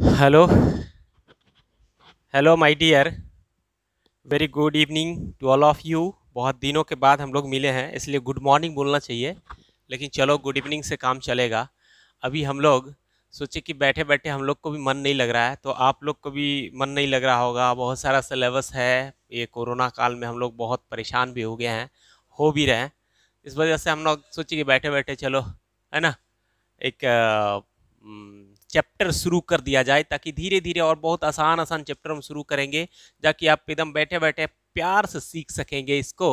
Hello hello my dear, very good evening to all of you. बहुत दिनों के बाद हम लोग मिले हैं, इसलिए गुड मॉर्निंग बोलना चाहिए, लेकिन चलो गुड इवनिंग से काम चलेगा। अभी हम लोग सोचे कि बैठे बैठे हम लोग को भी मन नहीं लग रहा है, तो आप लोग को भी मन नहीं लग रहा होगा। बहुत सारा सिलेबस है, ये कोरोना काल में हम लोग बहुत परेशान भी हो गए हैं, हो भी रहे हैं। इस वजह से हम लोग सोचे कि बैठे बैठे चलो, है ना, एक चैप्टर शुरू कर दिया जाए, ताकि धीरे धीरे और बहुत आसान आसान चैप्टर हम शुरू करेंगे, ताकि आप एकदम बैठे बैठे प्यार से सीख सकेंगे इसको।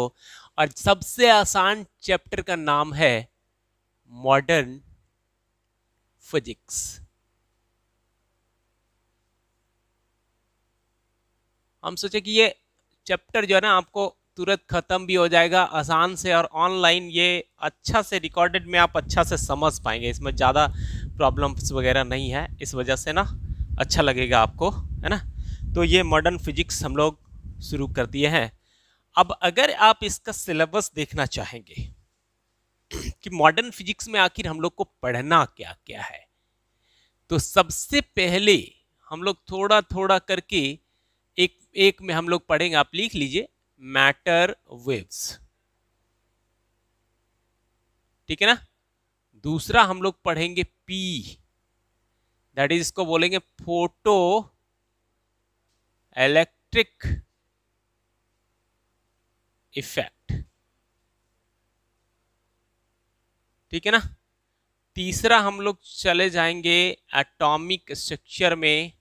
और सबसे आसान चैप्टर का नाम है मॉडर्न फिजिक्स। हम सोचे कि ये चैप्टर जो है ना आपको तुरंत खत्म भी हो जाएगा आसान से, और ऑनलाइन ये अच्छा से रिकॉर्डेड में आप अच्छा से समझ पाएंगे, इसमें ज़्यादा प्रॉब्लम्स वगैरह नहीं है, इस वजह से ना अच्छा लगेगा आपको, है ना। तो ये मॉडर्न फिजिक्स हम लोग शुरू कर दिए हैं। अब अगर आप इसका सिलेबस देखना चाहेंगे कि मॉडर्न फिजिक्स में आखिर हम लोग को पढ़ना क्या क्या है, तो सबसे पहले हम लोग थोड़ा थोड़ा करके एक एक में हम लोग पढ़ेंगे। आप लिख लीजिए, मैटर वेव्स, ठीक है ना। दूसरा हम लोग पढ़ेंगे पी, दैट इज इसको बोलेंगे फोटो इलेक्ट्रिक इफेक्ट, ठीक है ना। तीसरा हम लोग चले जाएंगे एटॉमिक स्ट्रक्चर में,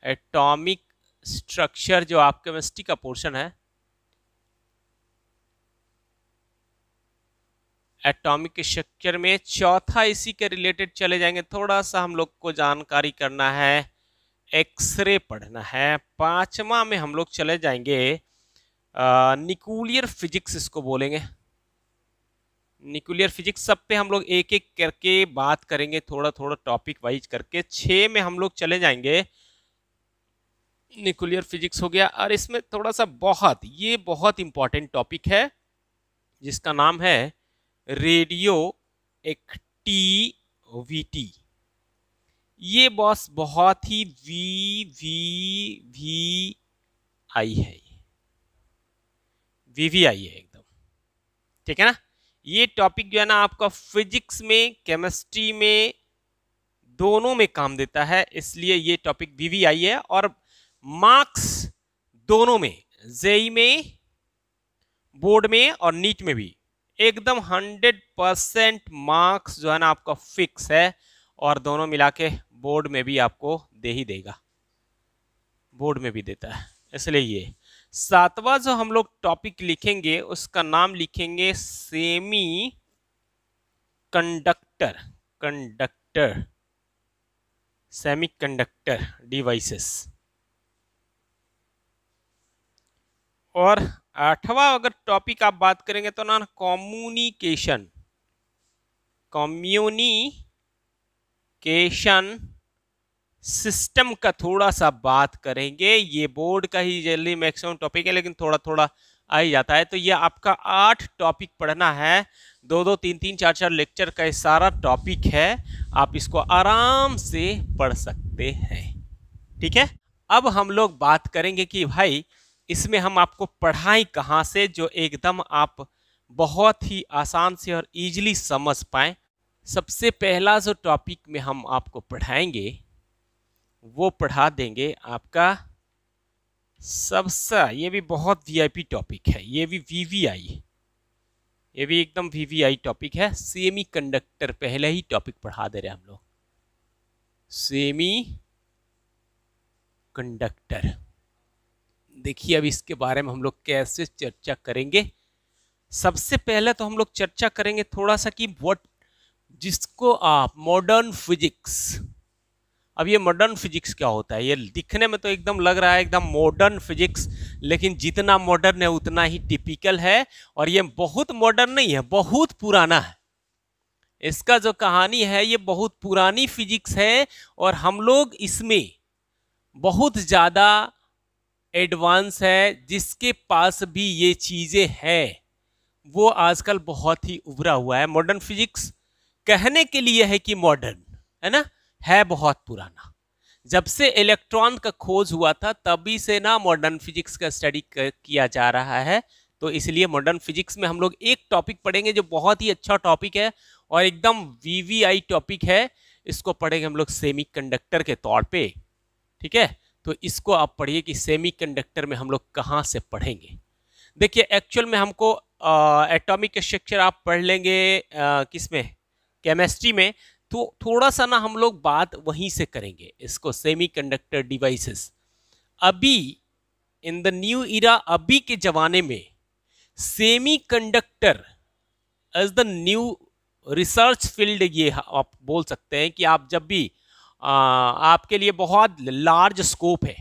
एटॉमिक स्ट्रक्चर जो आप केमिस्ट्री का पोर्शन है, एटॉमिक स्ट्रक्चर में। चौथा इसी के रिलेटेड चले जाएंगे, थोड़ा सा हम लोग को जानकारी करना है, एक्सरे पढ़ना है। पांचवा में हम लोग चले जाएंगे न्यूक्लियर फिजिक्स, इसको बोलेंगे न्यूक्लियर फिजिक्स। सब पे हम लोग एक एक करके बात करेंगे, थोड़ा थोड़ा टॉपिक वाइज करके। 6 में हम लोग चले जाएंगे, न्यूक्लियर फिजिक्स हो गया, और इसमें थोड़ा सा ये बहुत इंपॉर्टेंट टॉपिक है जिसका नाम है रेडियो एक्टिविटी। ये बॉस बहुत ही वी आई है, वीवीआई है एकदम, ठीक है ना। ये टॉपिक जो है ना आपका फिजिक्स में केमिस्ट्री में दोनों में काम देता है, इसलिए ये टॉपिक वीवीआई है। और मार्क्स दोनों में, जेई में, बोर्ड में और नीट में भी एकदम 100% मार्क्स जो है ना आपका फिक्स है, और दोनों मिला के बोर्ड में भी आपको दे ही देगा, बोर्ड में भी देता है। इसलिए ये सातवां जो हम लोग टॉपिक लिखेंगे उसका नाम लिखेंगे semi conductor, conductor, semi conductor devices. और आठवां अगर टॉपिक आप बात करेंगे तो ना कम्युनिकेशन, कम्युनिकेशन सिस्टम का थोड़ा सा बात करेंगे। ये बोर्ड का ही जल्दी मैक्सिमम टॉपिक है, लेकिन थोड़ा थोड़ा आ ही जाता है। तो ये आपका 8 टॉपिक पढ़ना है, 2-2, 3-3, 4-4 लेक्चर का सारा टॉपिक है, आप इसको आराम से पढ़ सकते हैं, ठीक है। अब हम लोग बात करेंगे कि भाई इसमें हम आपको पढ़ाई कहाँ से, जो एकदम आप बहुत ही आसान से और इजीली समझ पाए। सबसे पहला जो टॉपिक में हम आपको पढ़ाएंगे वो पढ़ा देंगे आपका सबसे, ये भी बहुत वीआईपी टॉपिक है, ये भी वीवीआई, ये भी एकदम वीवीआई टॉपिक है। सेमी कंडक्टर पहले ही टॉपिक पढ़ा दे रहे हैं हम लोग, सेमी कंडक्टर। देखिए अब इसके बारे में हम लोग कैसे चर्चा करेंगे। सबसे पहले तो हम लोग चर्चा करेंगे थोड़ा सा कि व्हाट, जिसको आप मॉडर्न फिजिक्स, अब ये मॉडर्न फिजिक्स क्या होता है। ये दिखने में तो एकदम लग रहा है एकदम मॉडर्न फिजिक्स, लेकिन जितना मॉडर्न है उतना ही टिपिकल है। और ये बहुत मॉडर्न नहीं है, बहुत पुराना है। इसका जो कहानी है ये बहुत पुरानी फिजिक्स है, और हम लोग इसमें बहुत ज़्यादा एडवांस है। जिसके पास भी ये चीज़ें हैं वो आजकल बहुत ही उभरा हुआ है। मॉडर्न फिजिक्स कहने के लिए है कि मॉडर्न है ना, है बहुत पुराना, जब से इलेक्ट्रॉन का खोज हुआ था तभी से ना मॉडर्न फिजिक्स का स्टडी किया जा रहा है। तो इसलिए मॉडर्न फिजिक्स में हम लोग एक टॉपिक पढ़ेंगे जो बहुत ही अच्छा टॉपिक है और एकदम वीवीआई टॉपिक है। इसको पढ़ेंगे हम लोग सेमीकंडक्टर के तौर पे, ठीक है। तो इसको आप पढ़िए कि सेमीकंडक्टर में हम लोग कहाँ से पढ़ेंगे। देखिए एक्चुअल में हमको एटॉमिक स्ट्रक्चर आप पढ़ लेंगे किसमें, केमिस्ट्री में। तो थोड़ा सा ना हम लोग बात वहीं से करेंगे इसको, सेमीकंडक्टर डिवाइसेस। अभी इन द न्यू इरा, अभी के जमाने में semiconductor as the new research field, ये आप बोल सकते हैं कि आप जब भी आपके लिए बहुत लार्ज स्कोप है,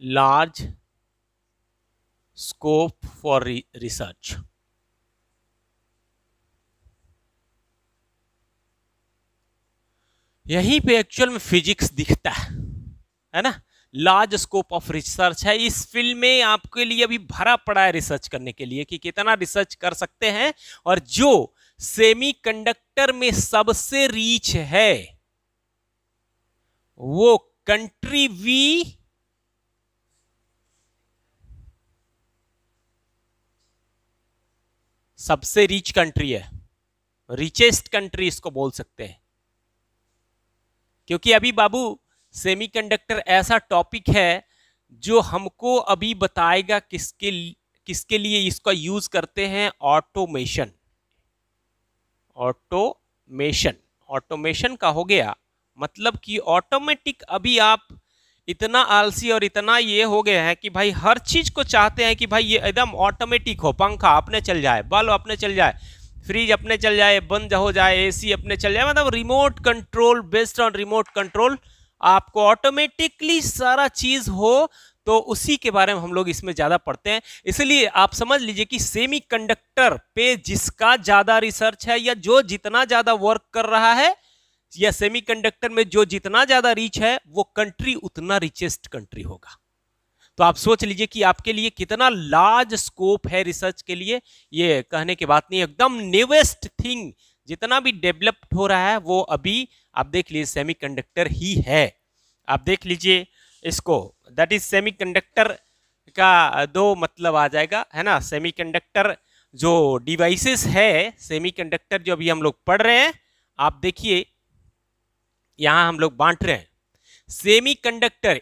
लार्ज स्कोप फॉर रिसर्च। यहीं पे एक्चुअल में फिजिक्स दिखता है ना। लार्ज स्कोप ऑफ रिसर्च है इस फील्ड में, आपके लिए अभी भरा पड़ा है रिसर्च करने के लिए कि कितना रिसर्च कर सकते हैं। और जो सेमीकंडक्टर में सबसे रीच है वो कंट्री वी सबसे रिच कंट्री है, रिचेस्ट कंट्री इसको बोल सकते हैं। क्योंकि अभी बाबू सेमीकंडक्टर ऐसा टॉपिक है जो हमको अभी बताएगा किसके लिए इसका यूज करते हैं। ऑटोमेशन, ऑटोमेशन का हो गया मतलब कि ऑटोमेटिक। अभी आप इतना आलसी और इतना ये हो गया है कि भाई हर चीज को चाहते हैं कि भाई ये एकदम ऑटोमेटिक हो, पंखा अपने चल जाए, बल्ब अपने चल जाए, फ्रिज अपने चल जाए, बंद हो जाए, एसी अपने चल जाए, मतलब remote control, based on remote control आपको ऑटोमेटिकली सारा चीज हो। तो उसी के बारे में हम लोग इसमें ज्यादा पढ़ते हैं। इसलिए आप समझ लीजिए कि सेमीकंडक्टर पे जिसका ज्यादा रिसर्च है या जो जितना ज्यादा वर्क कर रहा है, या सेमीकंडक्टर में जो जितना ज्यादा रीच है, वो कंट्री उतना रिचेस्ट कंट्री होगा। तो आप सोच लीजिए कि आपके लिए कितना लार्ज स्कोप है रिसर्च के लिए। ये कहने की बात नहीं, एकदम न्यूएस्ट थिंग जितना भी डेवलप्ड हो रहा है वो अभी आप देख लीजिए सेमीकंडक्टर ही है। आप देख लीजिए इसको, दैट इज सेमीकंडक्टर का दो मतलब आ जाएगा, है ना। सेमीकंडक्टर जो डिवाइसेस है, सेमीकंडक्टर जो अभी हम लोग पढ़ रहे हैं, आप देखिए यहां हम लोग बांट रहे हैं। सेमीकंडक्टर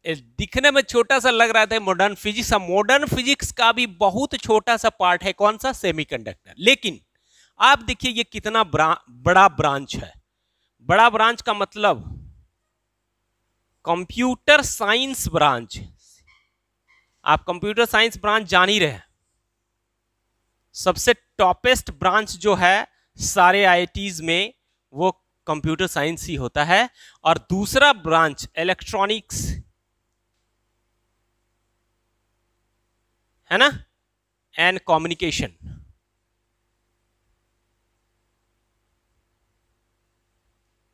दिखने में छोटा सा लग रहा था मॉडर्न फिजिक्स, मॉडर्न फिजिक्स का भी बहुत छोटा सा पार्ट है, कौन सा, सेमीकंडक्टर। लेकिन आप देखिए ये कितना बड़ा ब्रांच है। बड़ा ब्रांच का मतलब कंप्यूटर साइंस ब्रांच। आप कंप्यूटर साइंस ब्रांच जान ही रहे, सबसे टॉपेस्ट ब्रांच जो है सारे आईआईटीज में वो कंप्यूटर साइंस ही होता है। और दूसरा ब्रांच इलेक्ट्रॉनिक्स है ना, एंड कम्युनिकेशन।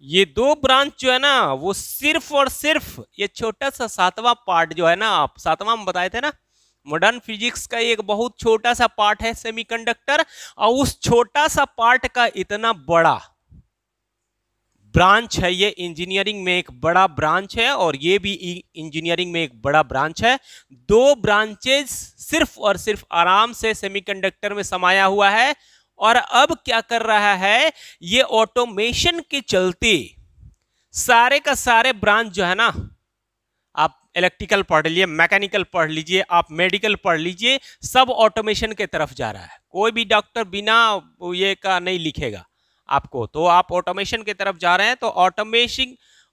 ये दो ब्रांच जो है ना वो सिर्फ और सिर्फ ये छोटा सा सातवां पार्ट जो है ना, आप सातवां में बताए थे ना, मॉडर्न फिजिक्स का एक बहुत छोटा सा पार्ट है सेमीकंडक्टर। और उस छोटा सा पार्ट का इतना बड़ा ब्रांच है, ये इंजीनियरिंग में एक बड़ा ब्रांच है और ये भी इंजीनियरिंग में एक बड़ा ब्रांच है। दो ब्रांचेस सिर्फ और सिर्फ आराम से सेमीकंडक्टर में समाया हुआ है। और अब क्या कर रहा है, ये ऑटोमेशन के चलते सारे का सारे ब्रांच जो है ना, आप इलेक्ट्रिकल पढ़ लीजिए, मैकेनिकल पढ़ लीजिए, आप मेडिकल पढ़ लीजिए, सब ऑटोमेशन के तरफ जा रहा है। कोई भी डॉक्टर बिना ये का नहीं लिखेगा आपको, तो आप ऑटोमेशन की तरफ जा रहे हैं। तो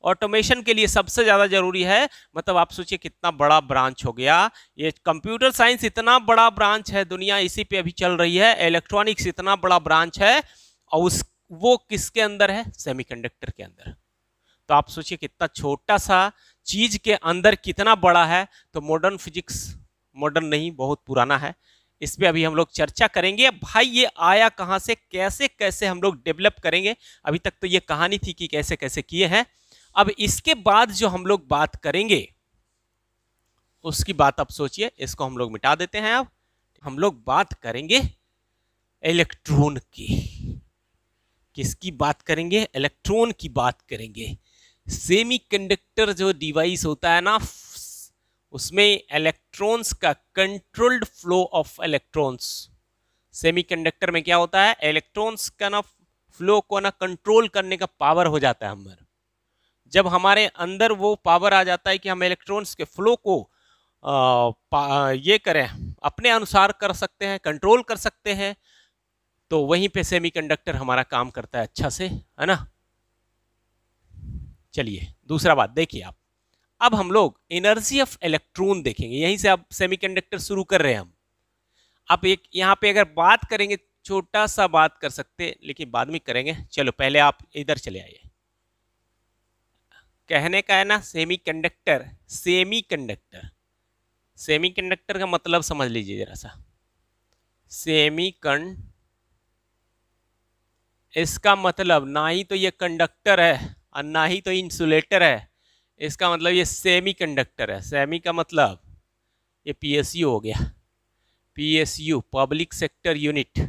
ऑटोमेशन के लिए सबसे ज्यादा जरूरी है, मतलब आप सोचिए कितना बड़ा ब्रांच हो गया ये। कंप्यूटर साइंस इतना बड़ा ब्रांच है, दुनिया इसी पे अभी चल रही है। इलेक्ट्रॉनिक्स इतना बड़ा ब्रांच है और वो किसके अंदर है, सेमीकंडक्टर के अंदर। तो आप सोचिए कितना छोटा सा चीज के अंदर कितना बड़ा है। तो मॉडर्न फिजिक्स, मॉडर्न नहीं बहुत पुराना है, इस पे अभी हम लोग चर्चा करेंगे। भाई ये आया कहां से, कैसे कैसे हम लोग डेवलप करेंगे। अभी तक तो ये कहानी थी कि कैसे कैसे किए हैं। अब इसके बाद जो हम लोग बात करेंगे उसकी बात आप सोचिए, इसको हम लोग मिटा देते हैं। अब हम लोग बात करेंगे इलेक्ट्रॉन की। किसकी बात करेंगे, इलेक्ट्रॉन की बात करेंगे। सेमीकंडक्टर जो डिवाइस होता है ना, उसमें इलेक्ट्रॉन्स का controlled flow of electrons, semiconductor में क्या होता है, इलेक्ट्रॉन्स का ना फ्लो को ना कंट्रोल करने का पावर हो जाता है हमारे। जब हमारे अंदर वो पावर आ जाता है कि हम इलेक्ट्रॉन्स के फ्लो को ये करें, अपने अनुसार कर सकते हैं, कंट्रोल कर सकते हैं, तो वहीं पे सेमीकंडक्टर हमारा काम करता है अच्छा से, है ना। चलिए दूसरा बात देखिए आप, अब हम लोग एनर्जी ऑफ इलेक्ट्रॉन देखेंगे, यहीं से अब सेमीकंडक्टर शुरू कर रहे हैं हम। अब एक यहाँ पे अगर बात करेंगे, छोटा सा बात कर सकते लेकिन बाद में करेंगे, चलो पहले आप इधर चले आइए। कहने का है ना सेमीकंडक्टर, सेमीकंडक्टर, सेमीकंडक्टर का मतलब समझ लीजिए जरा सा। इसका मतलब ना ही तो ये कंडक्टर है और ना ही तो इंसुलेटर है, इसका मतलब ये सेमीकंडक्टर है। सेमी का मतलब ये पीएसयू हो गया, पीएसयू पब्लिक सेक्टर यूनिट,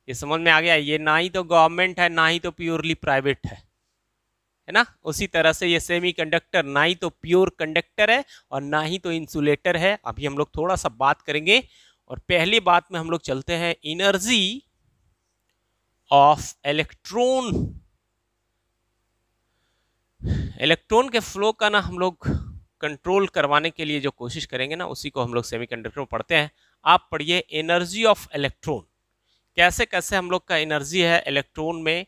ये समझ में आ गया। ये ना ही तो गवर्नमेंट है ना ही तो प्योरली प्राइवेट है ना। उसी तरह से ये सेमीकंडक्टर ना ही तो प्योर कंडक्टर है और ना ही तो इंसुलेटर है। अभी हम लोग थोड़ा सा बात करेंगे और पहली बात में हम लोग चलते हैं एनर्जी ऑफ इलेक्ट्रॉन। इलेक्ट्रॉन के फ्लो का ना हम लोग कंट्रोल करवाने के लिए जो कोशिश करेंगे ना, उसी को हम लोग सेमीकंडक्टर में पढ़ते हैं। आप पढ़िए एनर्जी ऑफ इलेक्ट्रॉन, कैसे कैसे हम लोग का एनर्जी है इलेक्ट्रॉन में,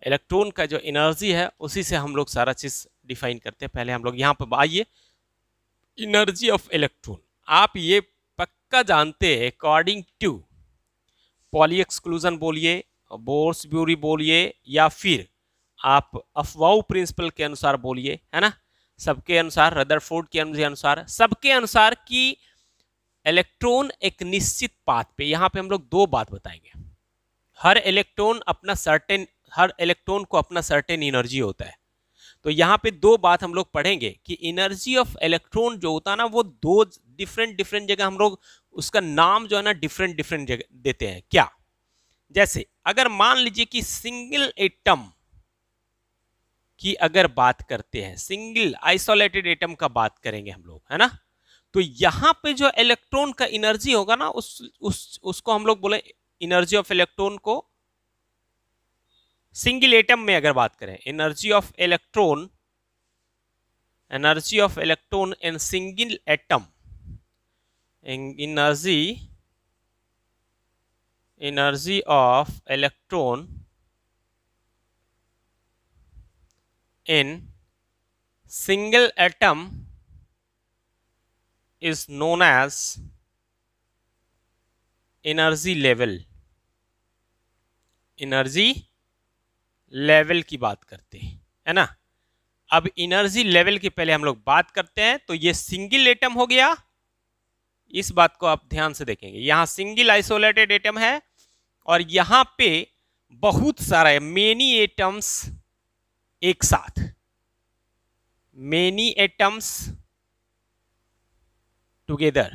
इलेक्ट्रॉन का जो एनर्जी है उसी से हम लोग सारा चीज डिफाइन करते हैं। पहले हम लोग यहाँ पर आइए, एनर्जी ऑफ इलेक्ट्रॉन आप ये पक्का जानते हैं, अकॉर्डिंग टू पॉली एक्सक्लूजन बोलिए, बोर्स-ब्यूरी बोलिए, या फिर आप अफवाउ प्रिंसिपल के अनुसार बोलिए, है ना, सबके अनुसार, रदरफोर्ड के अनुसार, सबके अनुसार कि इलेक्ट्रॉन एक निश्चित पाथ पे, यहाँ पे हम लोग दो बात बताएंगे। हर इलेक्ट्रॉन को अपना सर्टेन एनर्जी होता है। तो यहाँ पे दो बात हम लोग पढ़ेंगे कि एनर्जी ऑफ इलेक्ट्रॉन जो होता है ना, वो दो डिफरेंट जगह हम लोग उसका नाम जो है ना डिफरेंट जगह देते हैं। क्या, जैसे अगर मान लीजिए कि सिंगल एटम की अगर बात करते हैं, सिंगल आइसोलेटेड एटम का बात करेंगे हम लोग, है ना, तो यहां पे जो इलेक्ट्रॉन का एनर्जी होगा ना, उसको हम लोग बोले एनर्जी ऑफ इलेक्ट्रॉन को। सिंगल एटम में अगर बात करें, energy of electron in single atom, energy of electron in single atom is known as energy level। Energy level की बात करते हैं, है ना। अब एनर्जी लेवल की पहले हम लोग बात करते हैं, तो ये सिंगल एटम हो गया, इस बात को आप ध्यान से देखेंगे। यहां सिंगल आइसोलेटेड एटम है और यहां पे बहुत सारा मेनी एटम्स एक साथ, मेनी एटम्स टुगेदर,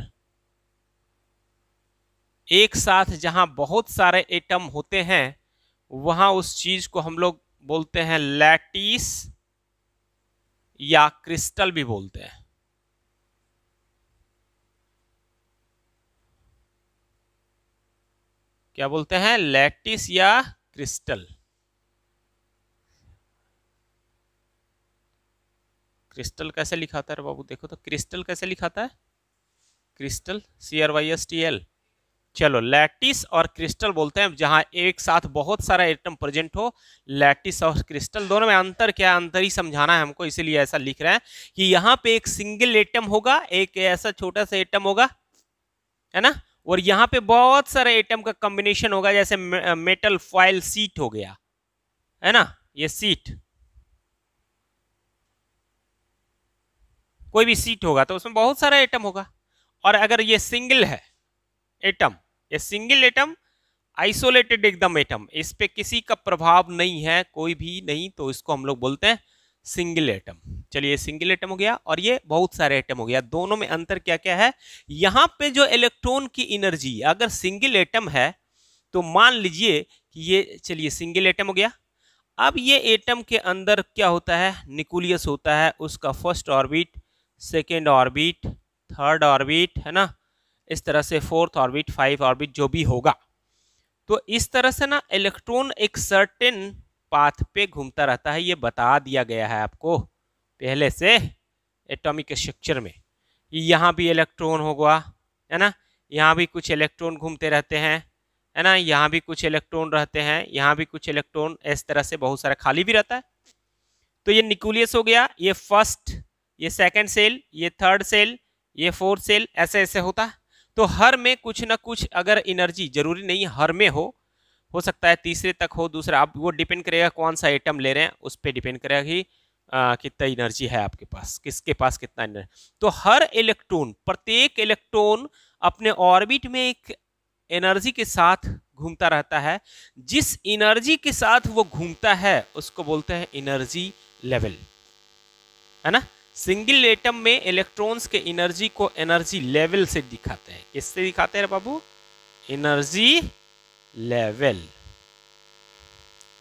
एक साथ जहां बहुत सारे एटम होते हैं वहां उस चीज को हम लोग बोलते हैं लैटिस या क्रिस्टल भी बोलते हैं। क्या बोलते हैं, लैटिस या क्रिस्टल। क्रिस्टल कैसे लिखाता है बाबू, देखो तो क्रिस्टल कैसे लिखाता है, क्रिस्टल CRYSTL। चलो लैटिस और क्रिस्टल बोलते हैं जहां एक साथ बहुत सारा एटम प्रेजेंट हो। लैटिस और क्रिस्टल दोनों में अंतर क्या है, अंतर ही समझाना है हमको, इसीलिए ऐसा लिख रहे हैं कि यहाँ पे एक सिंगल एटम होगा, एक ऐसा छोटा सा एटम होगा, है ना, और यहाँ पे बहुत सारे एटम का कॉम्बिनेशन होगा, जैसे मेटल फॉयल सीट हो गया, है ना, ये सीट, कोई भी सीट होगा तो उसमें बहुत सारा एटम होगा। और अगर ये सिंगल है एटम, ये सिंगल एटम आइसोलेटेड एकदम एटम, इस पे किसी का प्रभाव नहीं है, कोई भी नहीं, तो इसको हम लोग बोलते हैं सिंगल एटम। चलिए सिंगल एटम हो गया और ये बहुत सारे एटम हो गया। दोनों में अंतर क्या क्या है, यहां पे जो इलेक्ट्रॉन की एनर्जी अगर सिंगल एटम है तो मान लीजिए कि ये, चलिए सिंगल एटम हो गया, अब ये एटम के अंदर क्या होता है, न्यूक्लियस होता है, उसका first orbit, second orbit, third orbit, है ना, इस तरह से फोर्थ ऑर्बिट, फाइव ऑर्बिट, जो भी होगा। तो इस तरह से ना इलेक्ट्रॉन एक सर्टेन पाथ पे घूमता रहता है, ये बता दिया गया है आपको पहले से एटॉमिक स्ट्रक्चर में। यहाँ भी इलेक्ट्रॉन होगा, है ना, यहाँ भी कुछ इलेक्ट्रॉन घूमते रहते हैं, है ना, यहाँ भी कुछ इलेक्ट्रॉन रहते हैं, यहाँ भी कुछ इलेक्ट्रॉन, इस तरह से बहुत सारा खाली भी रहता है। तो ये न्यूक्लियस हो गया, ये फर्स्ट, ये सेकंड सेल, ये थर्ड सेल, ये फोर्थ सेल, ऐसे ऐसे होता है। तो हर में कुछ ना कुछ अगर एनर्जी, जरूरी नहीं हर में हो सकता है तीसरे तक हो, दूसरा, अब वो डिपेंड करेगा कौन सा एटम ले रहे हैं, उस पर डिपेंड करेगा कि कितना एनर्जी है आपके पास, किसके पास कितना एनर्जी। तो हर इलेक्ट्रॉन, प्रत्येक इलेक्ट्रॉन अपने ऑर्बिट में एक एनर्जी के साथ घूमता रहता है। जिस एनर्जी के साथ वो घूमता है उसको बोलते हैं एनर्जी लेवल, है ना। सिंगल एटम में इलेक्ट्रॉन्स के एनर्जी को एनर्जी लेवल से दिखाते हैं। किससे दिखाते हैं बाबू? Energy level.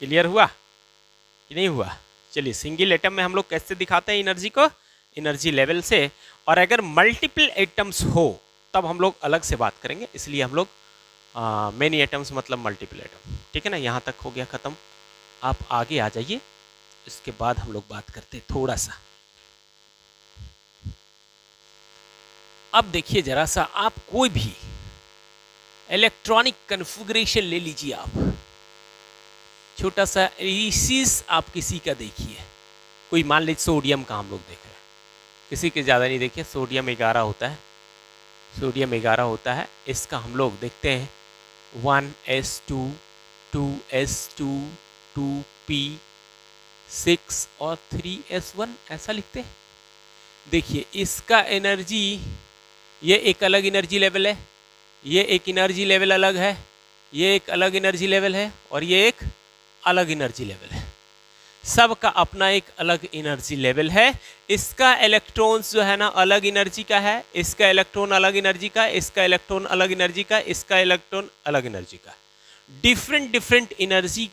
क्लियर हुआ कि नहीं हुआ? चलिए, सिंगल एटम में हम लोग कैसे दिखाते हैं एनर्जी को? एनर्जी लेवल से। और अगर मल्टीपल एटम्स हो तब हम लोग अलग से बात करेंगे, इसलिए हम लोग मेनी एटम्स मतलब मल्टीपल एटम, ठीक है ना। यहाँ तक हो गया ख़त्म। आप आगे आ जाइए, इसके बाद हम लोग बात करते हैं थोड़ा सा। अब देखिए जरा सा, आप कोई भी इलेक्ट्रॉनिक कन्फिगरेशन ले लीजिए, आप छोटा सा रेसिस आप किसी का देखिए, कोई मान लीजिए सोडियम का हम लोग देख रहे हैं, किसी के ज़्यादा नहीं देखिए, सोडियम 11 होता है, सोडियम 11 होता है। इसका हम लोग देखते हैं 1s2 2s2 2p6 और 3s1 ऐसा लिखते हैं। देखिए इसका एनर्जी, ये एक अलग एनर्जी लेवल है, ये एक एनर्जी लेवल अलग है, ये एक अलग एनर्जी लेवल है, और ये एक अलग एनर्जी लेवल है। सबका अपना एक अलग एनर्जी लेवल है। इसका इलेक्ट्रॉन्स जो है ना अलग एनर्जी का है, इसका इलेक्ट्रॉन अलग एनर्जी का, इसका इलेक्ट्रॉन अलग एनर्जी का, इसका इलेक्ट्रॉन अलग एनर्जी का। डिफरेंट डिफरेंट एनर्जी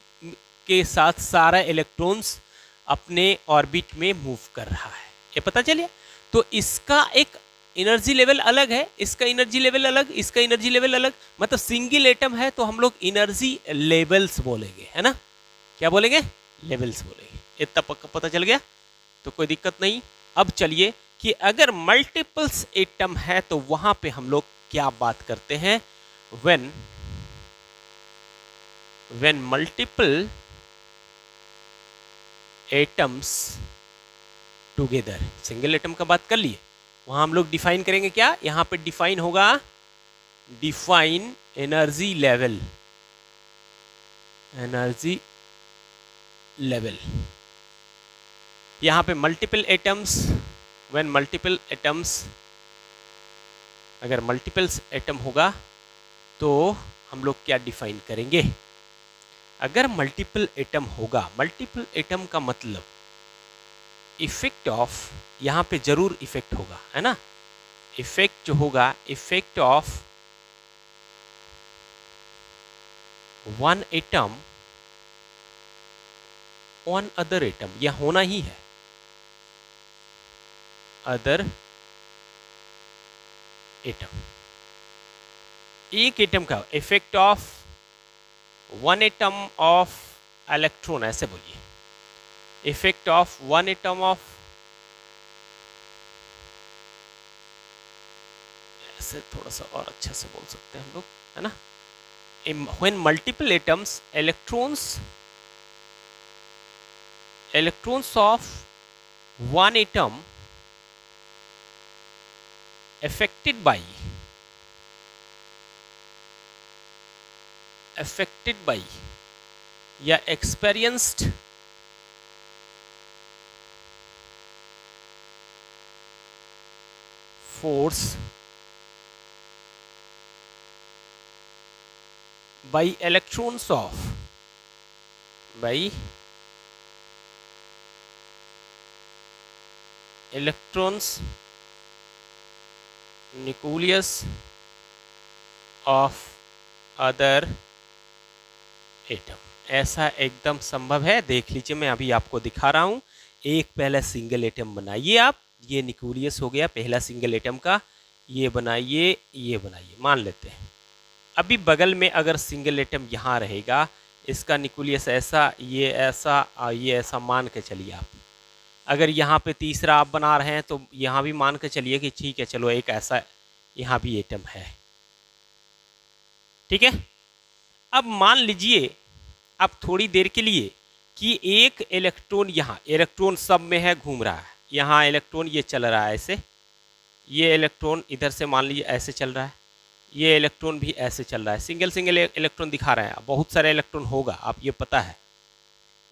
के साथ सारा इलेक्ट्रॉन्स अपने ऑर्बिट में मूव कर रहा है, ये पता चलिए। तो इसका एक एनर्जी लेवल अलग है, इसका एनर्जी लेवल अलग, इसका एनर्जी लेवल अलग, मतलब सिंगल एटम है तो हम लोग एनर्जी लेवल्स बोलेंगे, है ना। क्या बोलेंगे? लेवल्स बोलेंगे। इतना पक्का पता चल गया, तो कोई दिक्कत नहीं। अब चलिए कि अगर मल्टीपल्स एटम है तो वहां पे हम लोग क्या बात करते हैं? When multiple atoms together, single atom का बात कर लिए, वहां हम लोग डिफाइन करेंगे क्या? यहां पे डिफाइन होगा, define energy level, energy level. यहां पे multiple atoms, when multiple atoms, अगर मल्टीपल्स एटम होगा तो हम लोग क्या डिफाइन करेंगे? अगर मल्टीपल एटम होगा, मल्टीपल एटम का मतलब इफेक्ट ऑफ, यहां पे जरूर इफेक्ट होगा, है ना। इफेक्ट जो होगा, effect of one atom on other atom, यह होना ही है, अदर एटम। एक एटम का effect of one atom of electron, ऐसे बोलिए, effect of one atom of, ऐसे थोड़ा सा और अच्छा से बोल सकते हैं हम लोग, है ना। When multiple atoms, electrons of one atom affected by या experienced force by electrons of, by electrons nucleus of other atom, ऐसा एकदम संभव है। देख लीजिए, मैं अभी आपको दिखा रहा हूँ। एक पहला सिंगल एटम बनाइए आप, ये न्यूक्लियस हो गया पहला सिंगल एटम का, ये बनाइए, ये बनाइए, मान लेते हैं। अभी बगल में अगर सिंगल एटम यहाँ रहेगा, इसका न्यूक्लियस ऐसा, ये ऐसा, ये ऐसा मान के चलिए आप। अगर यहाँ पे तीसरा आप बना रहे हैं तो यहाँ भी मान के चलिए कि ठीक है, चलो एक ऐसा यहाँ भी एटम है, ठीक है। अब मान लीजिए अब थोड़ी देर के लिए कि एक इलेक्ट्रॉन यहाँ, इलेक्ट्रॉन सब में है, घूम रहा है, यहाँ इलेक्ट्रॉन ये चल रहा है ऐसे, ये इलेक्ट्रॉन इधर से मान लीजिए ऐसे चल रहा है, ये इलेक्ट्रॉन भी ऐसे चल रहा है, सिंगल सिंगल इलेक्ट्रॉन दिखा रहे हैं। बहुत सारे इलेक्ट्रॉन होगा, आप ये पता है।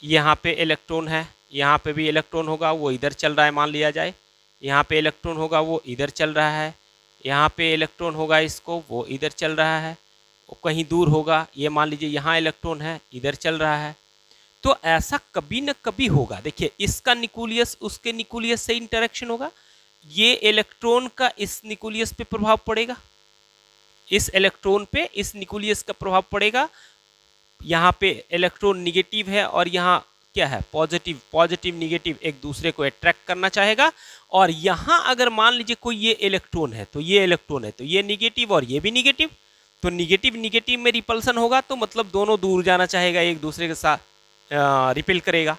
यहाँ पे इलेक्ट्रॉन है, यहाँ पे भी इलेक्ट्रॉन होगा, वो इधर चल रहा है मान लिया जाए, यहाँ पे इलेक्ट्रॉन होगा, वो इधर चल रहा है, यहाँ पे इलेक्ट्रॉन होगा इसको, वो इधर चल रहा है, वो कहीं दूर होगा, ये मान लीजिए यहाँ इलेक्ट्रॉन है, इधर चल रहा है। तो ऐसा कभी न कभी होगा। देखिए, इसका न्यूक्लियस उसके न्यूक्लियस से इंटरेक्शन होगा, ये इलेक्ट्रॉन का इस न्यूक्लियस पे प्रभाव पड़ेगा, इस इलेक्ट्रॉन पे इस न्यूक्लियस का प्रभाव पड़ेगा। यहाँ पे इलेक्ट्रॉन निगेटिव है और यहाँ क्या है, पॉजिटिव। पॉजिटिव निगेटिव एक दूसरे को अट्रैक्ट करना चाहेगा। और यहाँ अगर मान लीजिए कोई ये इलेक्ट्रॉन है, तो ये इलेक्ट्रॉन है, तो ये निगेटिव और ये भी निगेटिव, तो निगेटिव निगेटिव में रिपल्सन होगा, तो मतलब दोनों दूर जाना चाहेगा, एक दूसरे के साथ रिपेल करेगा।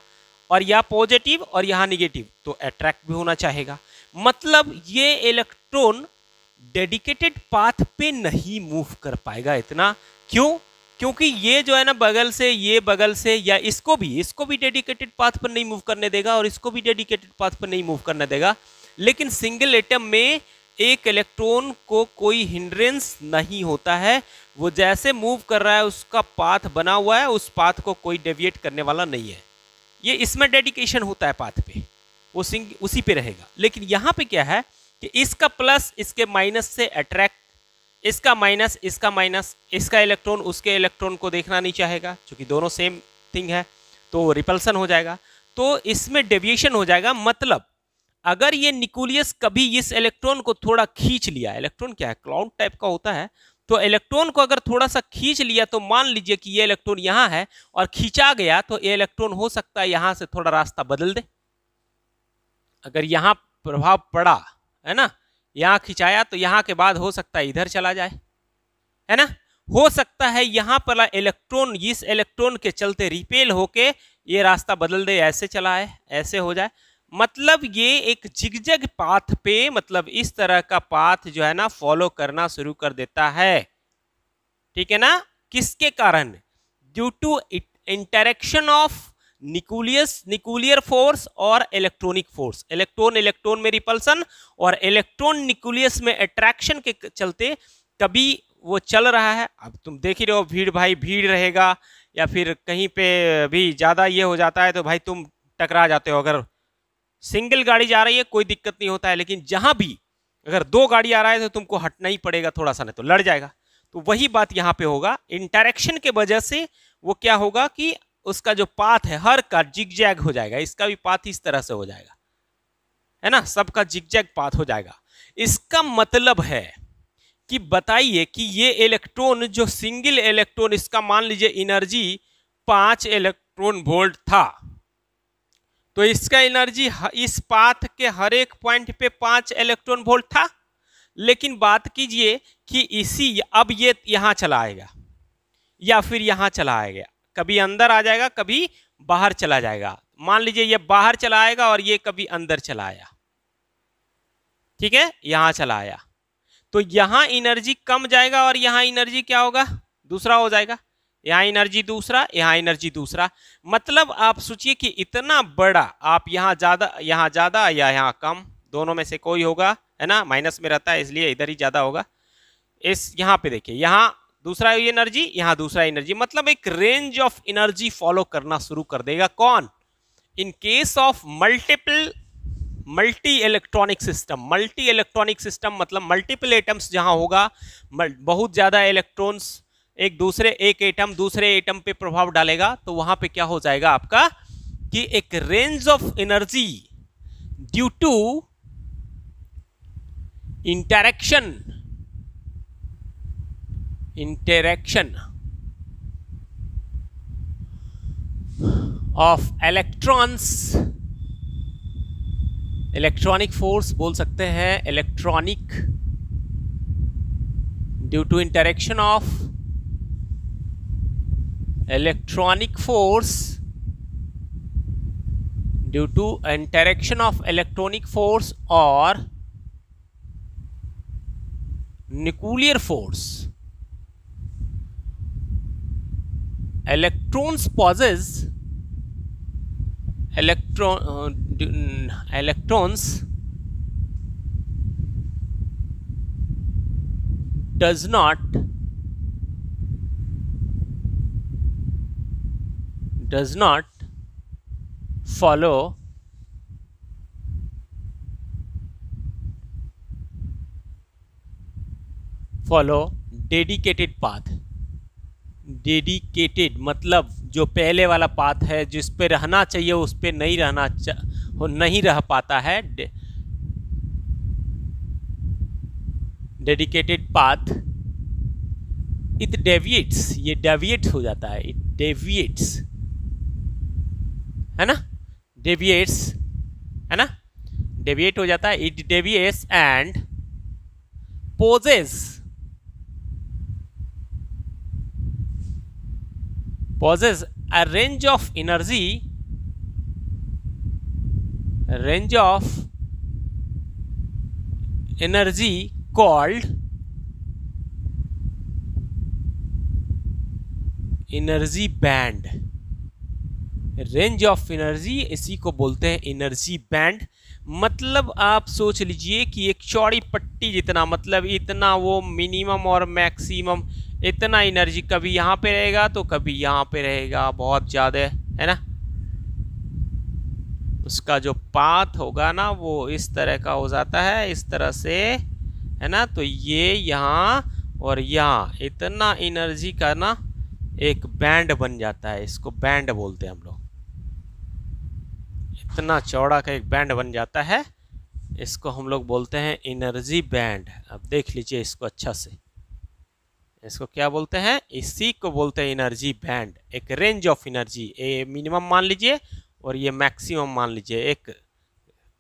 और या पॉजिटिव और यहाँ निगेटिव, तो अट्रैक्ट भी होना चाहेगा। मतलब ये इलेक्ट्रॉन डेडिकेटेड पाथ पे नहीं मूव कर पाएगा इतना। क्यों? क्योंकि ये जो है ना बगल से, ये बगल से, या इसको भी डेडिकेटेड पाथ पर नहीं मूव करने देगा और इसको भी डेडिकेटेड पाथ पर नहीं मूव करने देगा। लेकिन सिंगल एटम में एक इलेक्ट्रॉन को कोई हिंड्रेंस नहीं होता है, वो जैसे मूव कर रहा है उसका पाथ बना हुआ है, उस पाथ को कोई डेविएट करने वाला नहीं है। ये इसमें डेडिकेशन होता है पाथ पे, वो उसी पे रहेगा। लेकिन यहाँ पे क्या है कि इसका प्लस इसके माइनस से अट्रैक्ट, इसका माइनस इसका माइनस, इसका इलेक्ट्रॉन उसके इलेक्ट्रॉन को देखना नहीं चाहेगा, क्योंकि दोनों सेम थिंग है, तो रिपल्सन हो जाएगा, तो इसमें डेविएशन हो जाएगा। मतलब अगर ये न्यूक्लियस कभी इस इलेक्ट्रॉन को थोड़ा खींच लिया, इलेक्ट्रॉन क्या है, क्लाउड टाइप का होता है, तो इलेक्ट्रॉन को अगर थोड़ा सा खींच लिया, तो मान लीजिए कि ये इलेक्ट्रॉन यहाँ है और खींचा गया, तो ये इलेक्ट्रॉन हो सकता है यहाँ से थोड़ा रास्ता बदल दे। अगर यहाँ प्रभाव पड़ा है ना, यहाँ खिंचाया, तो यहाँ के बाद हो सकता है इधर चला जाए, है ना। हो सकता है यहाँ पर इलेक्ट्रॉन इस इलेक्ट्रॉन के चलते रिपेल होके ये रास्ता बदल दे, ऐसे चला है, ऐसे हो जाए। मतलब ये एक जिगजैग पाथ पे, मतलब इस तरह का पाथ जो है ना फॉलो करना शुरू कर देता है, ठीक है ना। किसके कारण? Due to interaction of nuclear force और इलेक्ट्रॉनिक फोर्स। इलेक्ट्रॉन इलेक्ट्रॉन में रिपल्सन और इलेक्ट्रॉन न्यूक्लियस में अट्रैक्शन के चलते कभी वो चल रहा है। अब तुम देख ही रहे हो, भीड़ भाई भीड़ रहेगा, या फिर कहीं पे भी ज़्यादा ये हो जाता है तो भाई तुम टकरा जाते हो। अगर सिंगल गाड़ी जा रही है कोई दिक्कत नहीं होता है, लेकिन जहां भी अगर दो गाड़ी आ रहा है तो तुमको हटना ही पड़ेगा थोड़ा सा, नहीं तो लड़ जाएगा। तो वही बात यहाँ पे होगा, इंटरेक्शन के वजह से वो क्या होगा कि उसका जो पाथ है हर का जिगजैग हो जाएगा, इसका भी पाथ इस तरह से हो जाएगा, है ना, सबका जिगजैग पाथ हो जाएगा। इसका मतलब है कि बताइए कि ये इलेक्ट्रॉन जो सिंगल इलेक्ट्रॉन, इसका मान लीजिए एनर्जी 5 इलेक्ट्रॉन वोल्ट था, तो इसका एनर्जी इस पाथ के हर एक पॉइंट पे 5 इलेक्ट्रॉन वोल्ट था। लेकिन बात कीजिए कि इसी अब ये यहां चला आएगा या फिर यहां चला आएगा, कभी अंदर आ जाएगा कभी बाहर चला जाएगा। मान लीजिए ये बाहर चला आएगा और ये कभी अंदर चला आया, ठीक है, यहां चला आया, तो यहां एनर्जी कम जाएगा और यहां एनर्जी क्या होगा, दूसरा हो जाएगा। यहाँ एनर्जी दूसरा, यहाँ एनर्जी दूसरा। मतलब आप सोचिए कि इतना बड़ा, आप यहाँ ज्यादा या यहाँ कम, दोनों में से कोई होगा, है ना, माइनस में रहता है इसलिए इधर ही ज्यादा होगा। इस यहाँ पे देखिए, यहाँ दूसरा एनर्जी, यहाँ दूसरा एनर्जी, मतलब एक रेंज ऑफ एनर्जी फॉलो करना शुरू कर देगा। कौन? In case of multi electronic system मतलब मल्टीपल एटम्स जहां होगा, बहुत ज्यादा इलेक्ट्रॉन्स एक एटम दूसरे एटम पे प्रभाव डालेगा, तो वहां पे क्या हो जाएगा आपका कि एक range of energy due to interaction of electrons, electronic force बोल सकते हैं, electronic, due to interaction of electronic force, due to interaction of electronic force और nuclear force, electrons possess electrons does not follow dedicated path। Dedicated मतलब जो पहले वाला path है जिस पे रहना चाहिए उस पे नहीं रह पाता है। डेडिकेटेड पाथ इट डेविएट्स, ये डेविएट हो जाता है, इट डेविएट्स, है ना, डेविएट्स, है ना, डेविएट हो जाता है, it deviates and possess a range of energy called energy band. Range of energy इसी को बोलते हैं एनर्जी बैंड। मतलब आप सोच लीजिए कि एक चौड़ी पट्टी जितना, मतलब इतना वो मिनिमम और मैक्सिमम इतना एनर्जी कभी यहाँ पे रहेगा तो कभी यहाँ पे रहेगा, बहुत ज़्यादा, है ना। उसका जो पाथ होगा ना वो इस तरह का हो जाता है, इस तरह से, है ना। तो ये यहाँ और यहाँ इतना एनर्जी का ना एक बैंड बन जाता है, इसको बैंड बोलते हैं हम लोग। इतना चौड़ा का एक बैंड बन जाता है, इसको हम लोग बोलते हैं एनर्जी बैंड। अब देख लीजिए इसको अच्छा से, इसको क्या बोलते हैं, इसी को बोलते हैं एनर्जी बैंड। एक range of energy, A minimum मान लीजिए और ये मैक्सिमम मान लीजिए, एक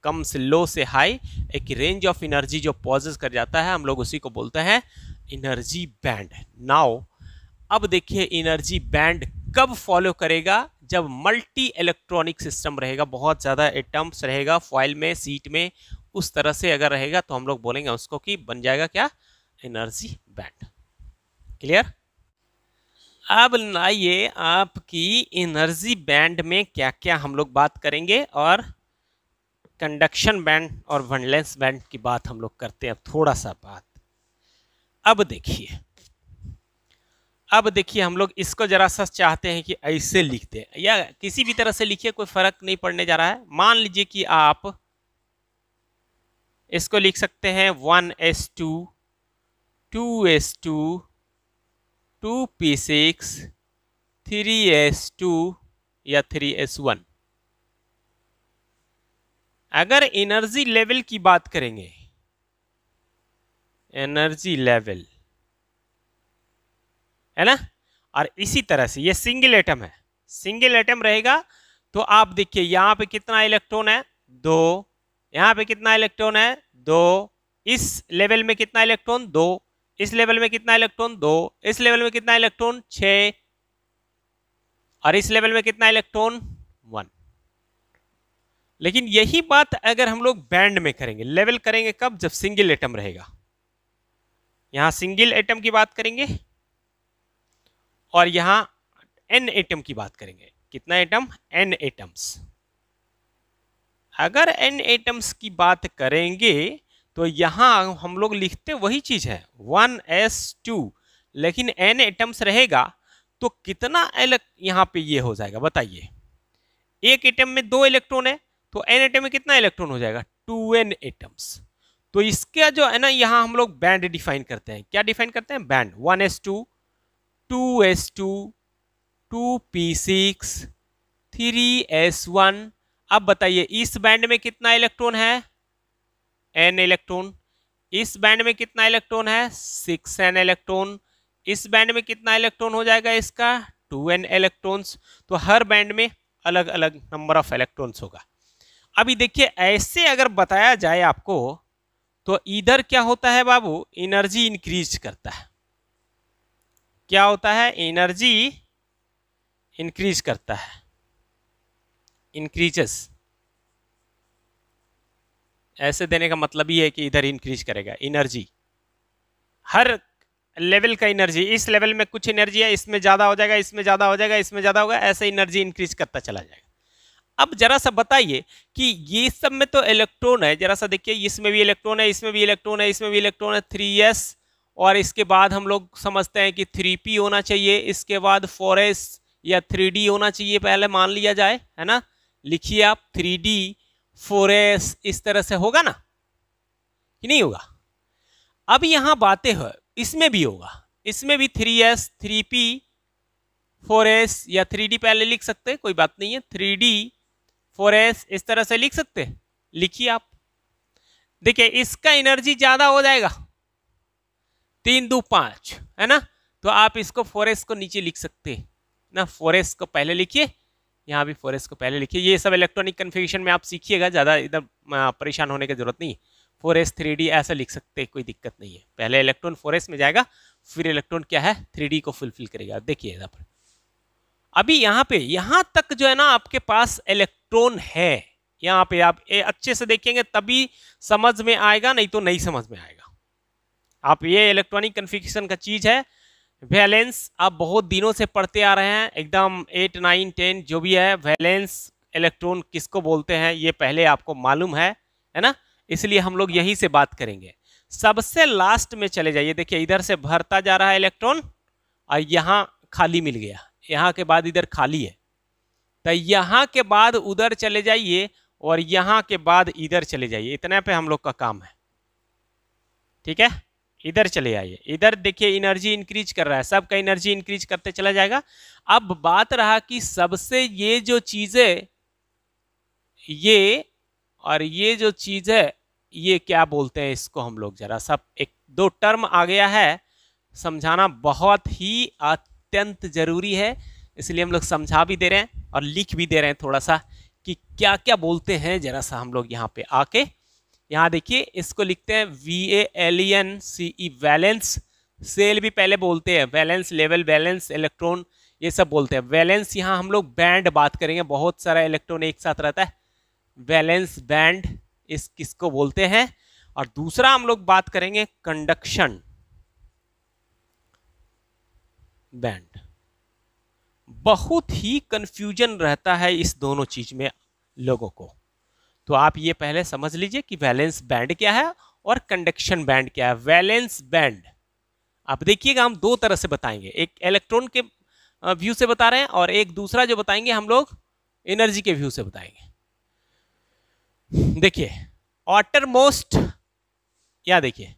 कम से लो से हाई, एक रेंज ऑफ एनर्जी जो पॉजेस कर जाता है, हम लोग उसी को बोलते हैं एनर्जी बैंड। नाउ अब देखिए एनर्जी बैंड कब फॉलो करेगा, जब मल्टी इलेक्ट्रॉनिक सिस्टम रहेगा, बहुत ज़्यादा एटम्स रहेगा फॉइल में, सीट में, उस तरह से अगर रहेगा तो हम लोग बोलेंगे उसको कि बन जाएगा क्या, एनर्जी बैंड। क्लियर। अब आइए आपकी एनर्जी बैंड में क्या क्या हम लोग बात करेंगे, और कंडक्शन बैंड और वैलेंस बैंड की बात हम लोग करते हैं थोड़ा सा बात। अब देखिए हम लोग इसको जरा सा चाहते हैं कि ऐसे लिखते हैं या किसी भी तरह से लिखिए, कोई फर्क नहीं पड़ने जा रहा है। मान लीजिए कि आप इसको लिख सकते हैं 1s2 2s2 2p6 3s2 या 3s1। अगर एनर्जी लेवल की बात करेंगे, एनर्जी लेवल, है ना, और इसी तरह से ये सिंगल एटम है, सिंगल एटम रहेगा तो आप देखिए यहां पे कितना इलेक्ट्रॉन है, 2, यहां पे कितना इलेक्ट्रॉन है, 2, इस लेवल में कितना इलेक्ट्रॉन, 2, इस लेवल में कितना इलेक्ट्रॉन, 2, इस लेवल में कितना इलेक्ट्रॉन, 6, और इस लेवल में कितना इलेक्ट्रॉन, 1। लेकिन यही बात अगर हम लोग बैंड में करेंगे, लेवल करेंगे कब, जब सिंगल एटम रहेगा। यहां सिंगल एटम की बात करेंगे और यहां n एटम की बात करेंगे। कितना एटम, n एटम्स। अगर n एटम्स की बात करेंगे तो यहां हम लोग लिखते वही चीज है 1s2, लेकिन n एटम्स रहेगा तो कितना यहां पे ये हो जाएगा बताइए। एक एटम में 2 इलेक्ट्रॉन है तो n एटम में कितना इलेक्ट्रॉन हो जाएगा, 2n एटम्स। तो इसका जो है ना यहां हम लोग बैंड डिफाइन करते हैं। क्या डिफाइन करते हैं, band. 1s2 2s2 2p6 3s1। अब बताइए इस बैंड में कितना इलेक्ट्रॉन है, n इलेक्ट्रॉन। इस बैंड में कितना इलेक्ट्रॉन है, 6n इलेक्ट्रॉन। इस बैंड में कितना इलेक्ट्रॉन हो जाएगा इसका, 2n इलेक्ट्रॉन्स। तो हर बैंड में अलग अलग नंबर ऑफ इलेक्ट्रॉन्स होगा। अभी देखिए ऐसे अगर बताया जाए आपको तो इधर क्या होता है बाबू, एनर्जी इंक्रीज करता है। क्या होता है, एनर्जी इंक्रीज करता है, इंक्रीजेस। ऐसे देने का मतलब ये है कि इधर इंक्रीज करेगा एनर्जी, हर लेवल का एनर्जी। इस लेवल में कुछ एनर्जी है, इसमें ज्यादा हो जाएगा, इसमें ज्यादा हो जाएगा, इसमें ज्यादा होगा, ऐसे एनर्जी इंक्रीज करता चला जाएगा। अब जरा सा बताइए कि ये सब में तो इलेक्ट्रॉन है, जरा सा देखिए इसमें भी इलेक्ट्रॉन है, इसमें भी इलेक्ट्रॉन है, इसमें भी इलेक्ट्रॉन है, 3s, और इसके बाद हम लोग समझते हैं कि 3p होना चाहिए, इसके बाद 4s या 3d होना चाहिए, पहले मान लिया जाए, है ना। लिखिए आप 3d 4s, इस तरह से होगा ना कि नहीं होगा। अब यहां बातें हो, इसमें भी होगा, इसमें भी 3s 3p 4s या 3d पहले लिख सकते हैं, कोई बात नहीं है, 3d 4s इस तरह से लिख सकते हैं। लिखिए आप, देखिए इसका एनर्जी ज्यादा हो जाएगा, 3 2 5, है ना। तो आप इसको 4s को नीचे लिख सकते हैं ना, 4s को पहले लिखिए, यहाँ भी 4s को पहले लिखिए। ये सब इलेक्ट्रॉनिक कन्फिगरेशन में आप सीखिएगा, ज़्यादा इधर परेशान होने की जरूरत नहीं है। 4s 3d ऐसा लिख सकते हैं, कोई दिक्कत नहीं है। पहले इलेक्ट्रॉन 4s में जाएगा, फिर इलेक्ट्रॉन क्या है 3d को फुलफिल करेगा। देखिए यहाँ पर अभी यहाँ पे यहाँ तक जो है ना आपके पास इलेक्ट्रॉन है, यहाँ पे आप अच्छे से देखेंगे तभी समझ में आएगा, नहीं तो नहीं समझ में आएगा। आप ये इलेक्ट्रॉनिक कन्फिगरेशन का चीज है। वैलेंस आप बहुत दिनों से पढ़ते आ रहे हैं, एकदम 8 9 10 जो भी है, वैलेंस इलेक्ट्रॉन किसको बोलते हैं ये पहले आपको मालूम है ना, इसलिए हम लोग यहीं से बात करेंगे। सबसे लास्ट में चले जाइए, देखिए इधर से भरता जा रहा है इलेक्ट्रॉन और यहाँ खाली मिल गया, यहाँ के बाद इधर खाली है, तो यहाँ के बाद उधर चले जाइए और यहाँ के बाद इधर चले जाइए, इतने पे हम लोग का काम है। ठीक है, इधर चले आइए, इधर देखिए एनर्जी इंक्रीज कर रहा है, सबका एनर्जी इंक्रीज करते चला जाएगा। अब बात रहा कि सबसे ये जो चीजें, ये और ये जो चीज है ये क्या बोलते हैं इसको हम लोग, जरा सब एक दो टर्म आ गया है, समझाना बहुत ही अत्यंत जरूरी है, इसलिए हम लोग समझा भी दे रहे हैं और लिख भी दे रहे हैं थोड़ा सा कि क्या क्या बोलते हैं। जरा सा हम लोग यहाँ पे आके, यहाँ देखिए इसको लिखते हैं VALENCE, वैलेंस। सेल भी पहले बोलते हैं, वैलेंस लेवल, वैलेंस इलेक्ट्रॉन, ये सब बोलते हैं। वैलेंस यहाँ हम लोग बैंड बात करेंगे, बहुत सारा इलेक्ट्रॉन एक साथ रहता है, वैलेंस बैंड इस किसको बोलते हैं। और दूसरा हम लोग बात करेंगे कंडक्शन बैंड। बहुत ही कंफ्यूजन रहता है इस दोनों चीज में लोगों को, तो आप ये पहले समझ लीजिए कि वैलेंस बैंड क्या है और कंडक्शन बैंड क्या है। वैलेंस बैंड आप देखिएगा हम दो तरह से बताएंगे, एक इलेक्ट्रॉन के व्यू से बता रहे हैं और एक दूसरा जो बताएंगे हम लोग एनर्जी के व्यू से बताएंगे। देखिए outermost, या देखिए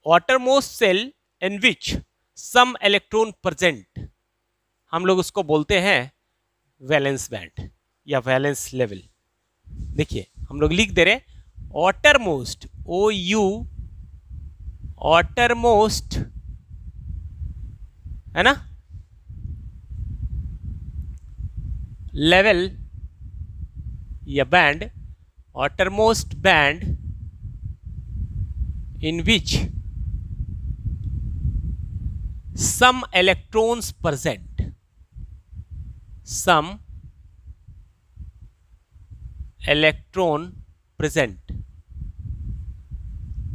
outermost cell in which some electron present, हम लोग उसको बोलते हैं वैलेंस बैंड या वैलेंस लेवल। देखिए हम लोग लिख दे रहे outermost, OU outermost, है ना, लेवल या band, outermost band in which some electrons present, some electron present।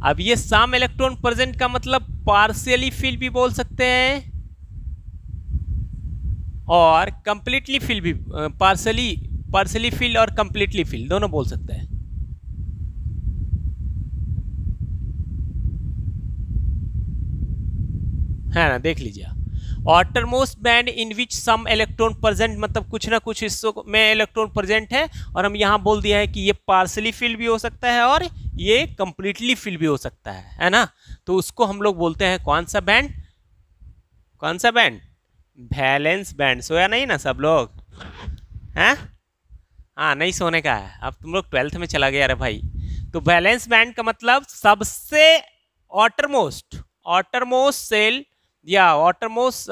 अब ये some electron present का मतलब पार्शियली फिल भी बोल सकते हैं और कंप्लीटली फिल भी, पार्शियली फिल और कंप्लीटली फिल दोनों बोल सकते हैं। है ना, देख लीजिए outermost band in which some electron present, मतलब कुछ ना कुछ हिस्सों में इलेक्ट्रॉन प्रेजेंट है, और हम यहाँ बोल दिया है कि ये पार्शियली फिल भी हो सकता है और ये कंप्लीटली फिल भी हो सकता है ना। तो उसको हम लोग बोलते हैं कौन सा बैंड, कौन सा बैंड, वैलेंस बैंड। सोया नहीं ना सब लोग हैं? हाँ, नहीं सोने का है, अब तुम लोग 12th में चला गया रे भाई। तो वैलेंस बैंड का मतलब सबसे outermost सेल या outermost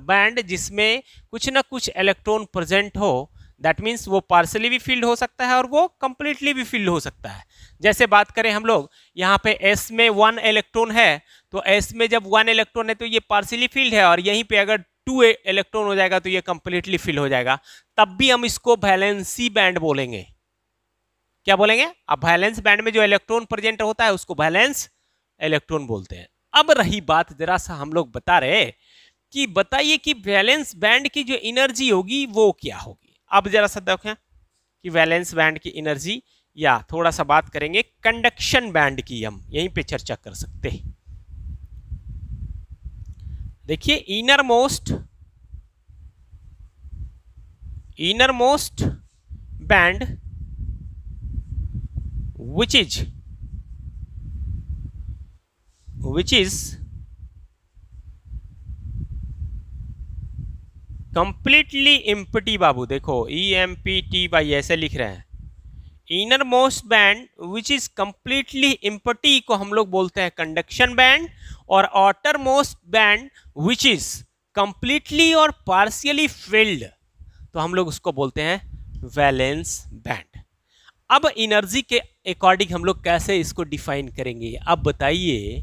बैंड जिसमें कुछ ना कुछ इलेक्ट्रॉन प्रेजेंट हो, दैट मीन्स वो पार्सली भी फील्ड हो सकता है और वो कंप्लीटली भी फील्ड हो सकता है। जैसे बात करें हम लोग यहाँ पे s में 1 इलेक्ट्रॉन है, तो s में जब 1 इलेक्ट्रॉन है तो ये पार्सली फील्ड है, और यहीं पे अगर 2 इलेक्ट्रॉन हो जाएगा तो ये कंप्लीटली फील्ड हो जाएगा। तब भी हम इसको वैलेंसी बैंड बोलेंगे। क्या बोलेंगे? अब वैलेंस बैंड में जो इलेक्ट्रॉन प्रेजेंट होता है उसको वैलेंस इलेक्ट्रॉन बोलते हैं। अब रही बात, जरा सा हम लोग बता रहे कि बताइए कि वैलेंस बैंड की जो एनर्जी होगी वो क्या होगी। अब जरा सा देखें कि वैलेंस बैंड की एनर्जी, या थोड़ा सा बात करेंगे कंडक्शन बैंड की, हम यहीं पे चर्चा कर सकते हैं। देखिए innermost band which is completely empty. बाबू देखो EMPTY ऐसे लिख रहे हैं। Innermost band which is completely empty को हम लोग बोलते हैं कंडक्शन बैंड, और outermost band which is completely और पार्शियली फिल्ड तो हम लोग उसको बोलते हैं वैलेंस बैंड। अब एनर्जी के अकॉर्डिंग हम लोग कैसे इसको डिफाइन करेंगे? अब बताइए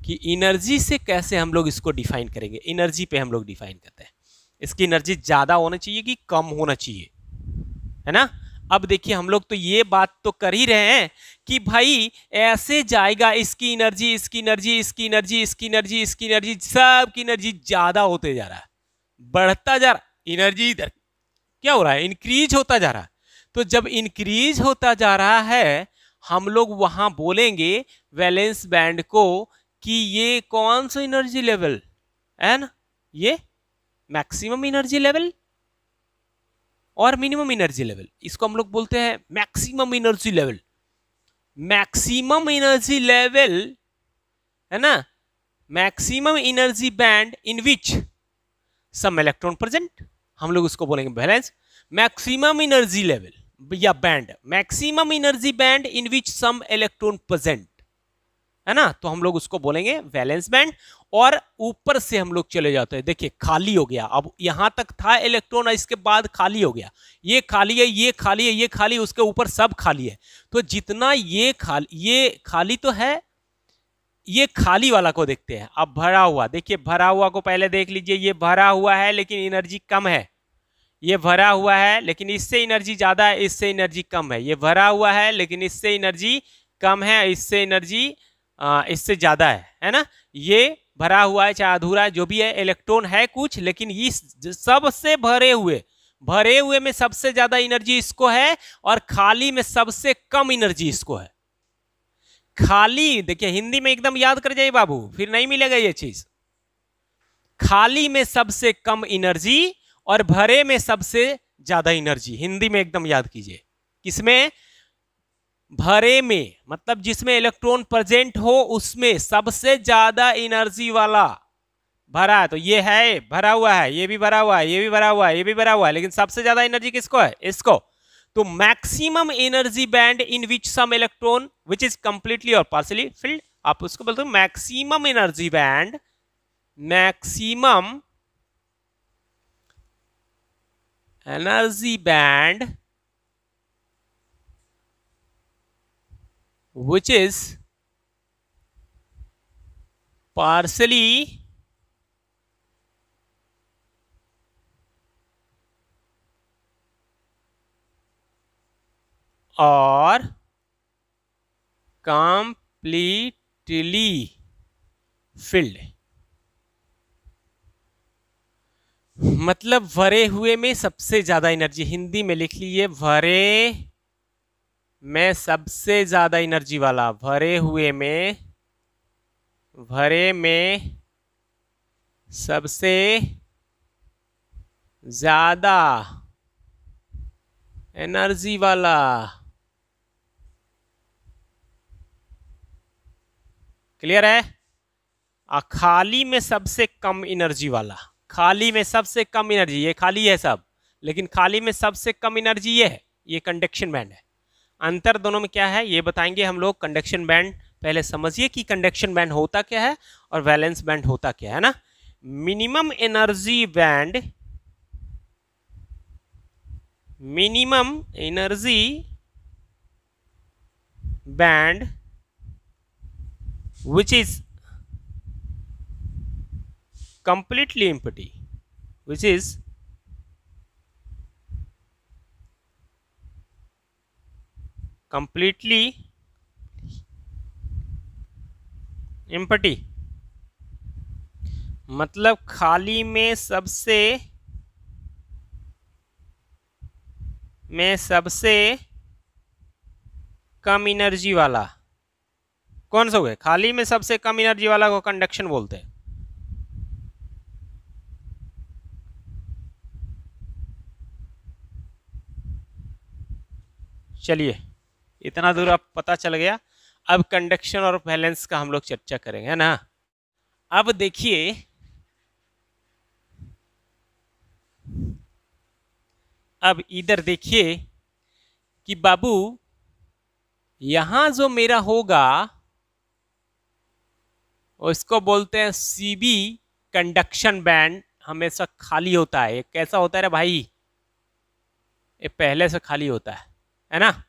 कि एनर्जी से कैसे हम लोग इसको डिफाइन करेंगे। एनर्जी पे हम लोग डिफाइन करते हैं, इसकी एनर्जी ज्यादा होना चाहिए कि कम होना चाहिए, है ना। अब देखिए हम लोग तो ये बात तो कर ही रहे हैं कि भाई ऐसे जाएगा, इसकी एनर्जी इसकी एनर्जी इसकी एनर्जी इसकी एनर्जी इसकी एनर्जी सब की एनर्जी ज्यादा होते जा रहा है, बढ़ता जा रहा है। एनर्जी इधर क्या हो रहा है? इंक्रीज होता जा रहा है। तो जब इंक्रीज होता जा रहा है हम लोग वहां बोलेंगे वैलेंस बैंड को कि ये कौन सा एनर्जी लेवल है ना, ये मैक्सिमम एनर्जी लेवल और मिनिमम एनर्जी लेवल, इसको हम लोग बोलते हैं maximum energy level. Maximum energy level है ना, maximum energy band in which some electron present, हम लोग उसको बोलेंगे वैलेंस। मैक्सिमम एनर्जी लेवल या band, maximum energy band in which some electron present, है ना, तो हम लोग उसको बोलेंगे वैलेंस बैंड। और ऊपर से हम लोग चले जाते हैं, देखिए खाली हो गया, अब यहां तक था इलेक्ट्रॉन, इसके बाद खाली हो गया, ये खाली है ये खाली है ये खाली, उसके ऊपर सब खाली है। तो जितना ये खाली तो है, ये खाली वाला को देखते हैं। अब भरा हुआ, देखिए भरा हुआ को पहले देख लीजिए, ये भरा हुआ है लेकिन एनर्जी कम है, ये भरा हुआ है लेकिन इससे एनर्जी ज्यादा है, इससे एनर्जी कम है, ये भरा हुआ है लेकिन इससे एनर्जी कम है, इससे एनर्जी इससे ज्यादा है ना। ये भरा हुआ है चाहे अधूरा है जो भी है, इलेक्ट्रॉन है कुछ, लेकिन इस सबसे भरे हुए में सबसे ज्यादा एनर्जी इसको है, और खाली में सबसे कम एनर्जी इसको है। खाली देखिए हिंदी में एकदम याद कर जाइए बाबू, फिर नहीं मिलेगा ये चीज। खाली में सबसे कम एनर्जी और भरे में सबसे ज्यादा एनर्जी, हिंदी में एकदम याद कीजिए। किसमें? भरे में, मतलब जिसमें इलेक्ट्रॉन प्रेजेंट हो उसमें सबसे ज्यादा एनर्जी वाला भरा है। तो ये है भरा हुआ है, ये भी भरा हुआ है, ये भी भरा हुआ है, ये भी भरा हुआ है, लेकिन सबसे ज्यादा एनर्जी किसको है? इसको। तो maximum energy band in which some electron which is completely और पार्शियली फिल्ड, आप उसको बोलते हो maximum energy band. Maximum energy band which is partially और completely filled, मतलब भरे हुए में सबसे ज्यादा एनर्जी, हिंदी में लिख लीजिए भरे में सबसे ज्यादा एनर्जी वाला, भरे में सबसे ज्यादा एनर्जी वाला। क्लियर है? खाली में सबसे कम एनर्जी वाला, खाली में सबसे कम एनर्जी, ये खाली है सब, लेकिन खाली में सबसे कम एनर्जी ये है, ये कंडक्शन बैंड है। अंतर दोनों में क्या है ये बताएंगे हम लोग। कंडक्शन बैंड पहले समझिए कि कंडक्शन बैंड होता क्या है और वैलेंस बैंड होता क्या है ना। Minimum energy band minimum energy band which is completely empty, which is completely empty, मतलब खाली में सबसे कम एनर्जी वाला कौन सा हुआ? खाली में सबसे कम एनर्जी वाला को कंडक्शन बोलते हैं। चलिए, इतना दूर अब पता चल गया। अब कंडक्शन और वैलेंस का हम लोग चर्चा करेंगे, है ना। अब देखिए, अब इधर देखिए कि बाबू यहां जो मेरा होगा उसको बोलते हैं सीबी कंडक्शन बैंड, हमेशा खाली होता है। ये कैसा होता है रे भाई? ये पहले से खाली होता है ना।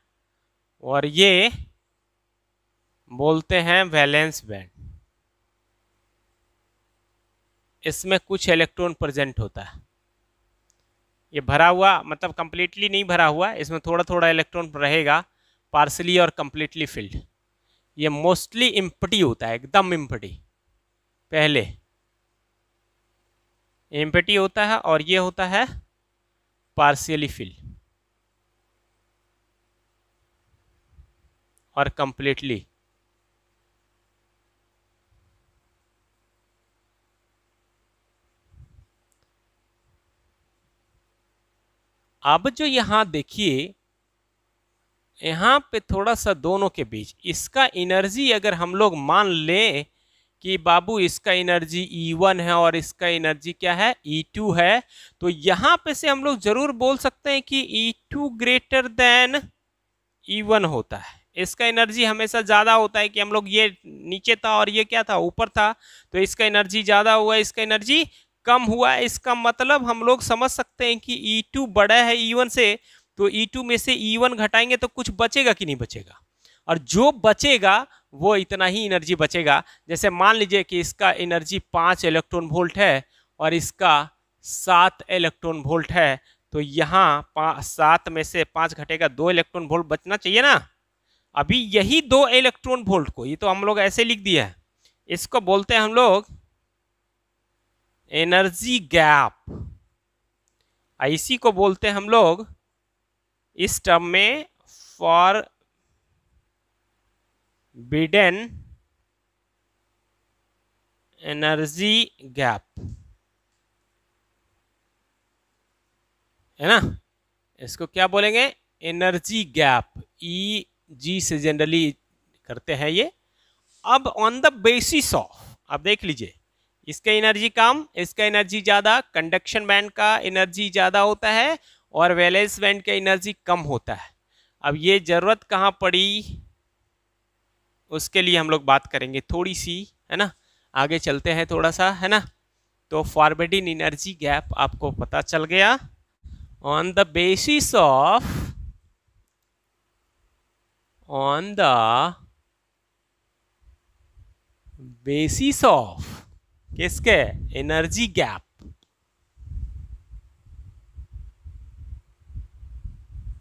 और ये बोलते हैं वैलेंस बैंड, इसमें कुछ इलेक्ट्रॉन प्रेजेंट होता है। ये भरा हुआ मतलब कंप्लीटली नहीं भरा हुआ, इसमें थोड़ा थोड़ा इलेक्ट्रॉन रहेगा, पार्सली और कंप्लीटली फिल्ड। ये मोस्टली इम्पटी होता है, एकदम इम्पटी, पहले इम्पटी होता है, और ये होता है पार्शियली फिल्ड और कंप्लीटली। अब जो यहां देखिए, यहां पे थोड़ा सा दोनों के बीच इसका एनर्जी अगर हम लोग मान लें कि बाबू इसका एनर्जी E1 है और इसका एनर्जी क्या है, E2 है, तो यहां पे से हम लोग जरूर बोल सकते हैं कि E2 ग्रेटर देन E1 होता है। इसका एनर्जी हमेशा ज़्यादा होता है कि हम लोग ये नीचे था और ये क्या था, ऊपर था, तो इसका एनर्जी ज़्यादा हुआ, इसका एनर्जी कम हुआ। इसका मतलब हम लोग समझ सकते हैं कि E2 बड़ा है E1 से, तो E2 में से E1 घटाएंगे तो कुछ बचेगा कि नहीं बचेगा, और जो बचेगा वो इतना ही एनर्जी बचेगा। जैसे मान लीजिए कि इसका एनर्जी 5 इलेक्ट्रॉन वोल्ट है और इसका 7 इलेक्ट्रॉन वोल्ट है, तो यहाँ 7 में से 5 घटेगा, 2 इलेक्ट्रॉन वोल्ट बचना चाहिए ना। अभी यही 2 इलेक्ट्रॉन वोल्ट को, ये तो हम लोग ऐसे लिख दिया है, इसको बोलते हैं हम लोग एनर्जी गैप। इसी को बोलते हैं हम लोग इस टर्म में फॉरबिडन एनर्जी गैप, है ना। इसको क्या बोलेंगे, एनर्जी गैप। जी से जनरली करते हैं ये। अब ऑन द बेसिस ऑफ, अब देख लीजिए, इसका एनर्जी कम, इसका एनर्जी ज़्यादा, कंडक्शन बैंड का एनर्जी ज़्यादा होता है और वैलेंस बैंड का एनर्जी कम होता है। अब ये ज़रूरत कहाँ पड़ी, उसके लिए हम लोग बात करेंगे थोड़ी सी, है ना। आगे चलते हैं थोड़ा सा, है ना। तो फॉरबिडन एनर्जी गैप आपको पता चल गया। On the basis of, on the basis of किसके, एनर्जी गैप,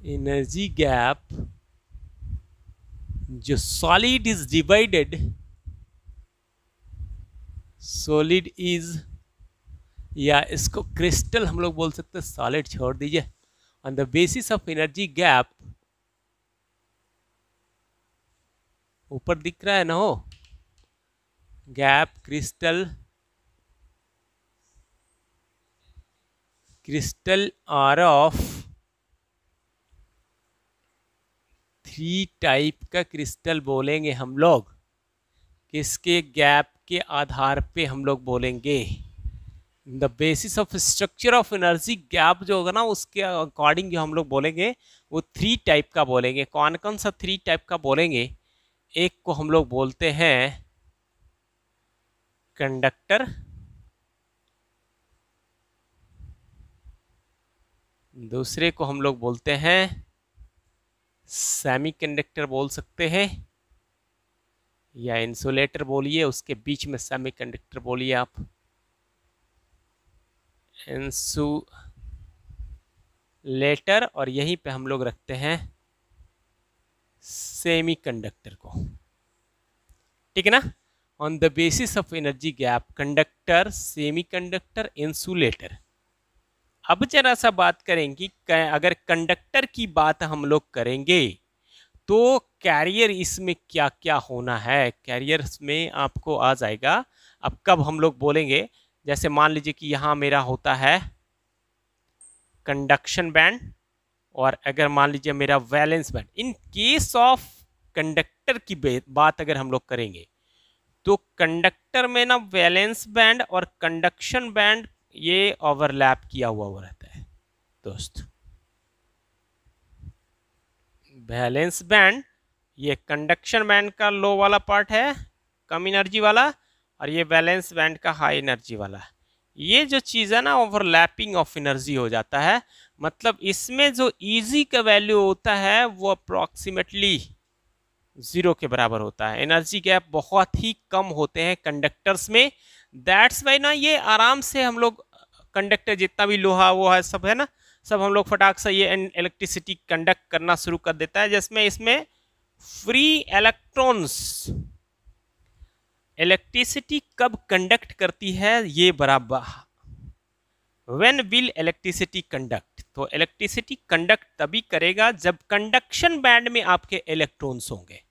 एनर्जी गैप जो solid is divided, solid is, या इसको क्रिस्टल हम लोग बोल सकते हैं, सॉलिड छोड़ दीजिए। On the basis of energy gap, ऊपर दिख रहा है ना हो, gap crystal, crystal are of 3 type का क्रिस्टल बोलेंगे हम लोग। किसके, गैप के आधार पे हम लोग बोलेंगे। The basis of structure of energy gap जो होगा ना, उसके अकॉर्डिंग जो हम लोग बोलेंगे वो 3 टाइप का बोलेंगे। कौन कौन सा 3 टाइप का बोलेंगे, एक को हम लोग बोलते हैं कंडक्टर, दूसरे को हम लोग बोलते हैं सेमीकंडक्टर बोल सकते हैं, या इंसुलेटर बोलिए, उसके बीच में सेमीकंडक्टर बोलिए आप। इंसुलेटर, और यहीं पे हम लोग रखते हैं सेमीकंडक्टर को, ठीक है ना। On the basis of energy gap, conductor, semiconductor, insulator. अब जरा सा बात करेंगे, अगर कंडक्टर की बात हम लोग करेंगे तो कैरियर इसमें क्या क्या होना है, कैरियर में आपको आ जाएगा। अब कब हम लोग बोलेंगे, जैसे मान लीजिए कि यहां मेरा होता है कंडक्शन बैंड, और अगर मान लीजिए मेरा valence band. In case of conductor की बात अगर हम लोग करेंगे तो कंडक्टर में ना वैलेंस बैंड और कंडक्शन बैंड ये ओवरलैप किया हुआ रहता है दोस्त। वैलेंस बैंड ये कंडक्शन बैंड का लो वाला पार्ट है, कम एनर्जी वाला, और ये वैलेंस बैंड का हाई एनर्जी वाला। ये जो चीज़ है ना, ओवरलैपिंग ऑफ एनर्जी हो जाता है। मतलब इसमें जो ईजी का वैल्यू होता है वो अप्रॉक्सीमेटली 0 के बराबर होता है। एनर्जी गैप बहुत ही कम होते हैं कंडक्टर्स में। दैट्स वाई ना ये आराम से हम लोग कंडक्टर जितना भी लोहा वो है सब है ना, सब हम लोग फटाक से ये इलेक्ट्रिसिटी कंडक्ट करना शुरू कर देता है, जिसमें इसमें फ्री इलेक्ट्रॉन्स। इलेक्ट्रिसिटी कब कंडक्ट करती है ये बराबर, व्हेन विल इलेक्ट्रिसिटी कंडक्ट, तो इलेक्ट्रिसिटी कंडक्ट तभी करेगा जब कंडक्शन बैंड में आपके इलेक्ट्रॉन्स होंगे।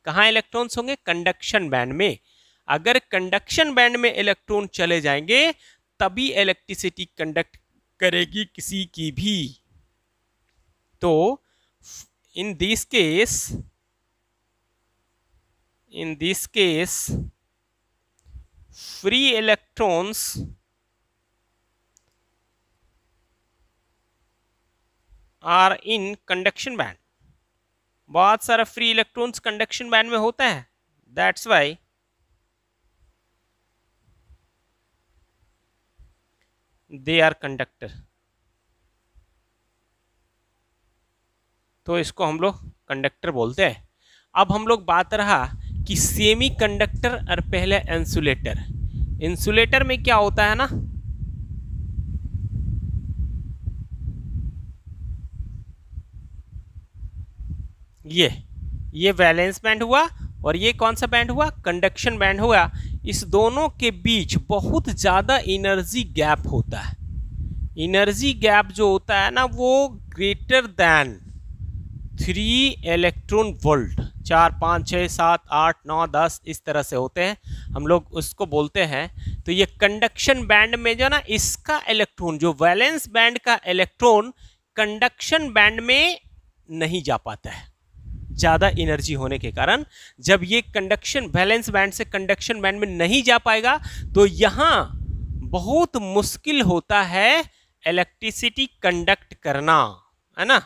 कहाँ इलेक्ट्रॉन्स होंगे? कंडक्शन बैंड में। अगर कंडक्शन बैंड में इलेक्ट्रॉन चले जाएंगे तभी इलेक्ट्रिसिटी कंडक्ट करेगी किसी की भी। तो in this case free electrons are in conduction band. बहुत सारा फ्री इलेक्ट्रॉन्स कंडक्शन बैंड में होता है, that's why they are conductor. तो इसको हम लोग कंडक्टर बोलते हैं। अब हम लोग बात रहा कि सेमी कंडक्टर और पहले इंसुलेटर। इंसुलेटर में क्या होता है ना, ये वैलेंस बैंड हुआ और ये कौन सा बैंड हुआ? कंडक्शन बैंड हुआ। इस दोनों के बीच बहुत ज़्यादा एनर्जी गैप होता है। एनर्जी गैप जो होता है ना वो ग्रेटर दैन 3 इलेक्ट्रॉन वोल्ट, 4 5 6 7 8 9 10 इस तरह से होते हैं, हम लोग उसको बोलते हैं। तो ये कंडक्शन बैंड में जो ना इसका इलेक्ट्रॉन, जो वैलेंस बैंड का इलेक्ट्रॉन कंडक्शन बैंड में नहीं जा पाता है ज़्यादा एनर्जी होने के कारण। जब ये कंडक्शन वैलेंस बैंड से कंडक्शन बैंड में नहीं जा पाएगा तो यहाँ बहुत मुश्किल होता है इलेक्ट्रिसिटी कंडक्ट करना, है ना।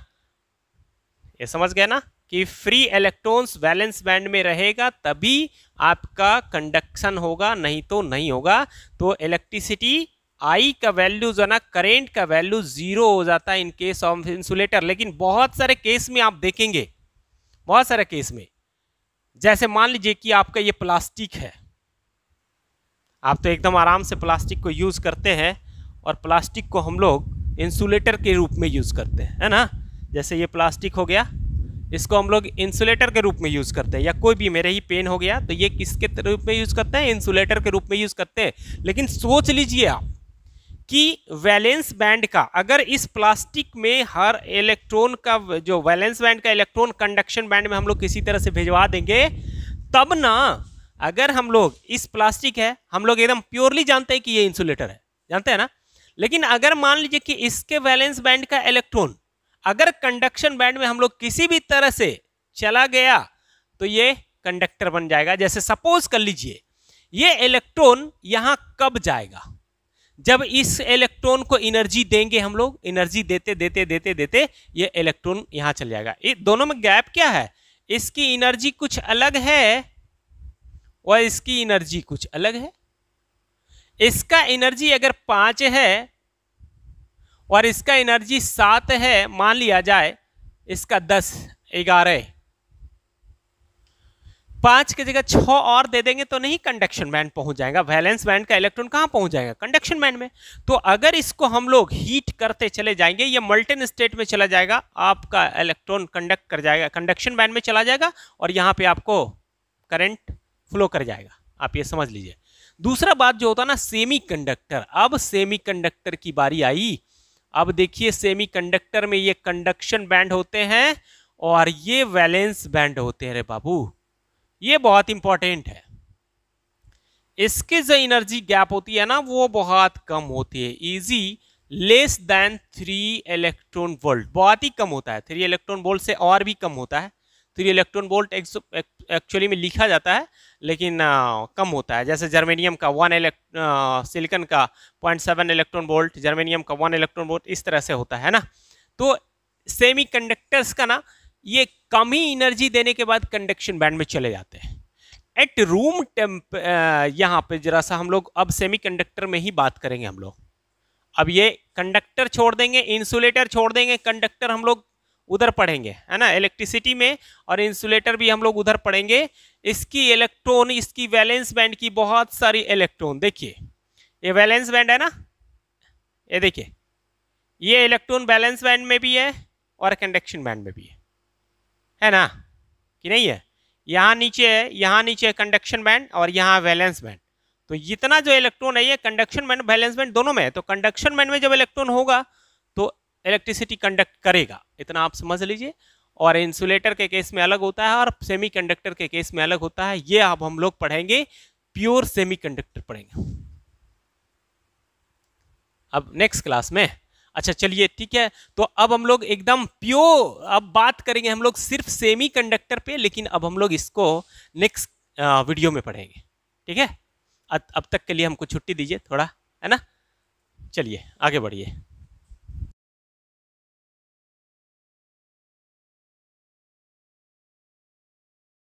ये समझ गए ना कि फ्री इलेक्ट्रॉन्स वैलेंस बैंड में रहेगा तभी आपका कंडक्शन होगा, नहीं तो नहीं होगा। तो इलेक्ट्रिसिटी आई का वैल्यू जो ना, करेंट का वैल्यू 0 हो जाता है इन केस ऑफ इंसुलेटर। लेकिन बहुत सारे केस में आप देखेंगे, बहुत सारे केस में, जैसे मान लीजिए कि आपका ये प्लास्टिक है, आप तो एकदम आराम से प्लास्टिक को यूज करते हैं और प्लास्टिक को हम लोग इंसुलेटर के रूप में यूज करते हैं, है ना। जैसे ये प्लास्टिक हो गया, इसको हम लोग इंसुलेटर के रूप में यूज करते हैं, या कोई भी मेरे ही पेन हो गया तो ये किसके रूप में यूज करते हैं? इंसुलेटर के रूप में यूज करते हैं। लेकिन सोच लीजिए आप कि वैलेंस बैंड का, अगर इस प्लास्टिक में हर इलेक्ट्रॉन का जो वैलेंस बैंड का इलेक्ट्रॉन कंडक्शन बैंड में हम लोग किसी तरह से भिजवा देंगे, तब ना, अगर हम लोग इस प्लास्टिक है, हम लोग एकदम प्योरली जानते हैं कि ये इंसुलेटर है, जानते हैं ना। लेकिन अगर मान लीजिए कि इसके वैलेंस बैंड का इलेक्ट्रॉन अगर कंडक्शन बैंड में हम लोग किसी भी तरह से चला गया तो ये कंडक्टर बन जाएगा। जैसे सपोज कर लीजिए ये इलेक्ट्रॉन यहां कब जाएगा? जब इस इलेक्ट्रॉन को एनर्जी देंगे हम लोग, एनर्जी देते देते देते देते ये इलेक्ट्रॉन यहां चल जाएगा। ये दोनों में गैप क्या है? इसकी एनर्जी कुछ अलग है और इसकी एनर्जी कुछ अलग है। इसका एनर्जी अगर 5 है और इसका एनर्जी 7 है, मान लिया जाए इसका 10, 11, 5 की जगह 6 और दे देंगे तो नहीं कंडक्शन बैंड पहुंच जाएगा। वैलेंस बैंड का इलेक्ट्रॉन कहां पहुंच जाएगा? कंडक्शन बैंड में। तो अगर इसको हम लोग हीट करते चले जाएंगे, ये मॉल्टेन स्टेट में चला जाएगा, आपका इलेक्ट्रॉन कंडक्ट कर जाएगा, कंडक्शन बैंड में चला जाएगा और यहां पे आपको करंट फ्लो कर जाएगा। आप ये समझ लीजिए। दूसरा बात जो होता है ना, सेमीकंडक्टर। अब सेमीकंडक्टर की बारी आई। अब देखिए सेमीकंडक्टर में ये कंडक्शन बैंड होते हैं और ये वैलेंस बैंड होते हैं। रे बाबू, ये बहुत इंपॉर्टेंट है। इसके जो एनर्जी गैप होती है ना, वो बहुत कम होती है। Easy less than 3 electron volt, बहुत ही कम होता है। 3 इलेक्ट्रॉन वोल्ट से और भी कम होता है। 3 इलेक्ट्रॉन वोल्ट एक्चुअली में लिखा जाता है, लेकिन कम होता है। जैसे जर्मेनियम का सिलिकॉन का 0.7 इलेक्ट्रॉन वोल्ट, जर्मेनियम का 1 इलेक्ट्रॉन वोल्ट, इस तरह से होता है ना। तो सेमीकंडक्टर्स का ना, ये कम ही एनर्जी देने के बाद कंडक्शन बैंड में चले जाते हैं। एट रूम टेम्प, यहाँ पे जरा सा हम लोग अब सेमीकंडक्टर में ही बात करेंगे हम लोग। अब ये कंडक्टर छोड़ देंगे, इंसुलेटर छोड़ देंगे, कंडक्टर हम लोग उधर पढ़ेंगे, है ना, इलेक्ट्रिसिटी में, और इंसुलेटर भी हम लोग उधर पढ़ेंगे। इसकी इलेक्ट्रॉन, इसकी वैलेंस बैंड की बहुत सारी इलेक्ट्रॉन, देखिए ये वैलेंस बैंड है ना, ये देखिए ये इलेक्ट्रॉन वैलेंस बैंड में भी है और कंडक्शन बैंड में भी है ना, कि नहीं है? यहाँ नीचे है, यहाँ नीचे है कंडक्शन बैंड और यहाँ वैलेंस बैंड। तो जितना जो इलेक्ट्रॉन है ये कंडक्शन बैंड वैलेंस बैंड दोनों में है। तो कंडक्शन बैंड में जब इलेक्ट्रॉन होगा तो इलेक्ट्रिसिटी कंडक्ट करेगा, इतना आप समझ लीजिए। और इंसुलेटर के केस में अलग होता है और सेमीकंडक्टर के केस में अलग होता है। ये अब हम लोग पढ़ेंगे, प्योर सेमीकंडक्टर पढ़ेंगे अब नेक्स्ट क्लास में। अच्छा चलिए ठीक है, तो अब हम लोग एकदम प्योर अब बात करेंगे हम लोग सिर्फ सेमीकंडक्टर पे, लेकिन अब हम लोग इसको नेक्स्ट वीडियो में पढ़ेंगे, ठीक है? अब तक के लिए हमको छुट्टी दीजिए थोड़ा, है ना? चलिए आगे बढ़िए।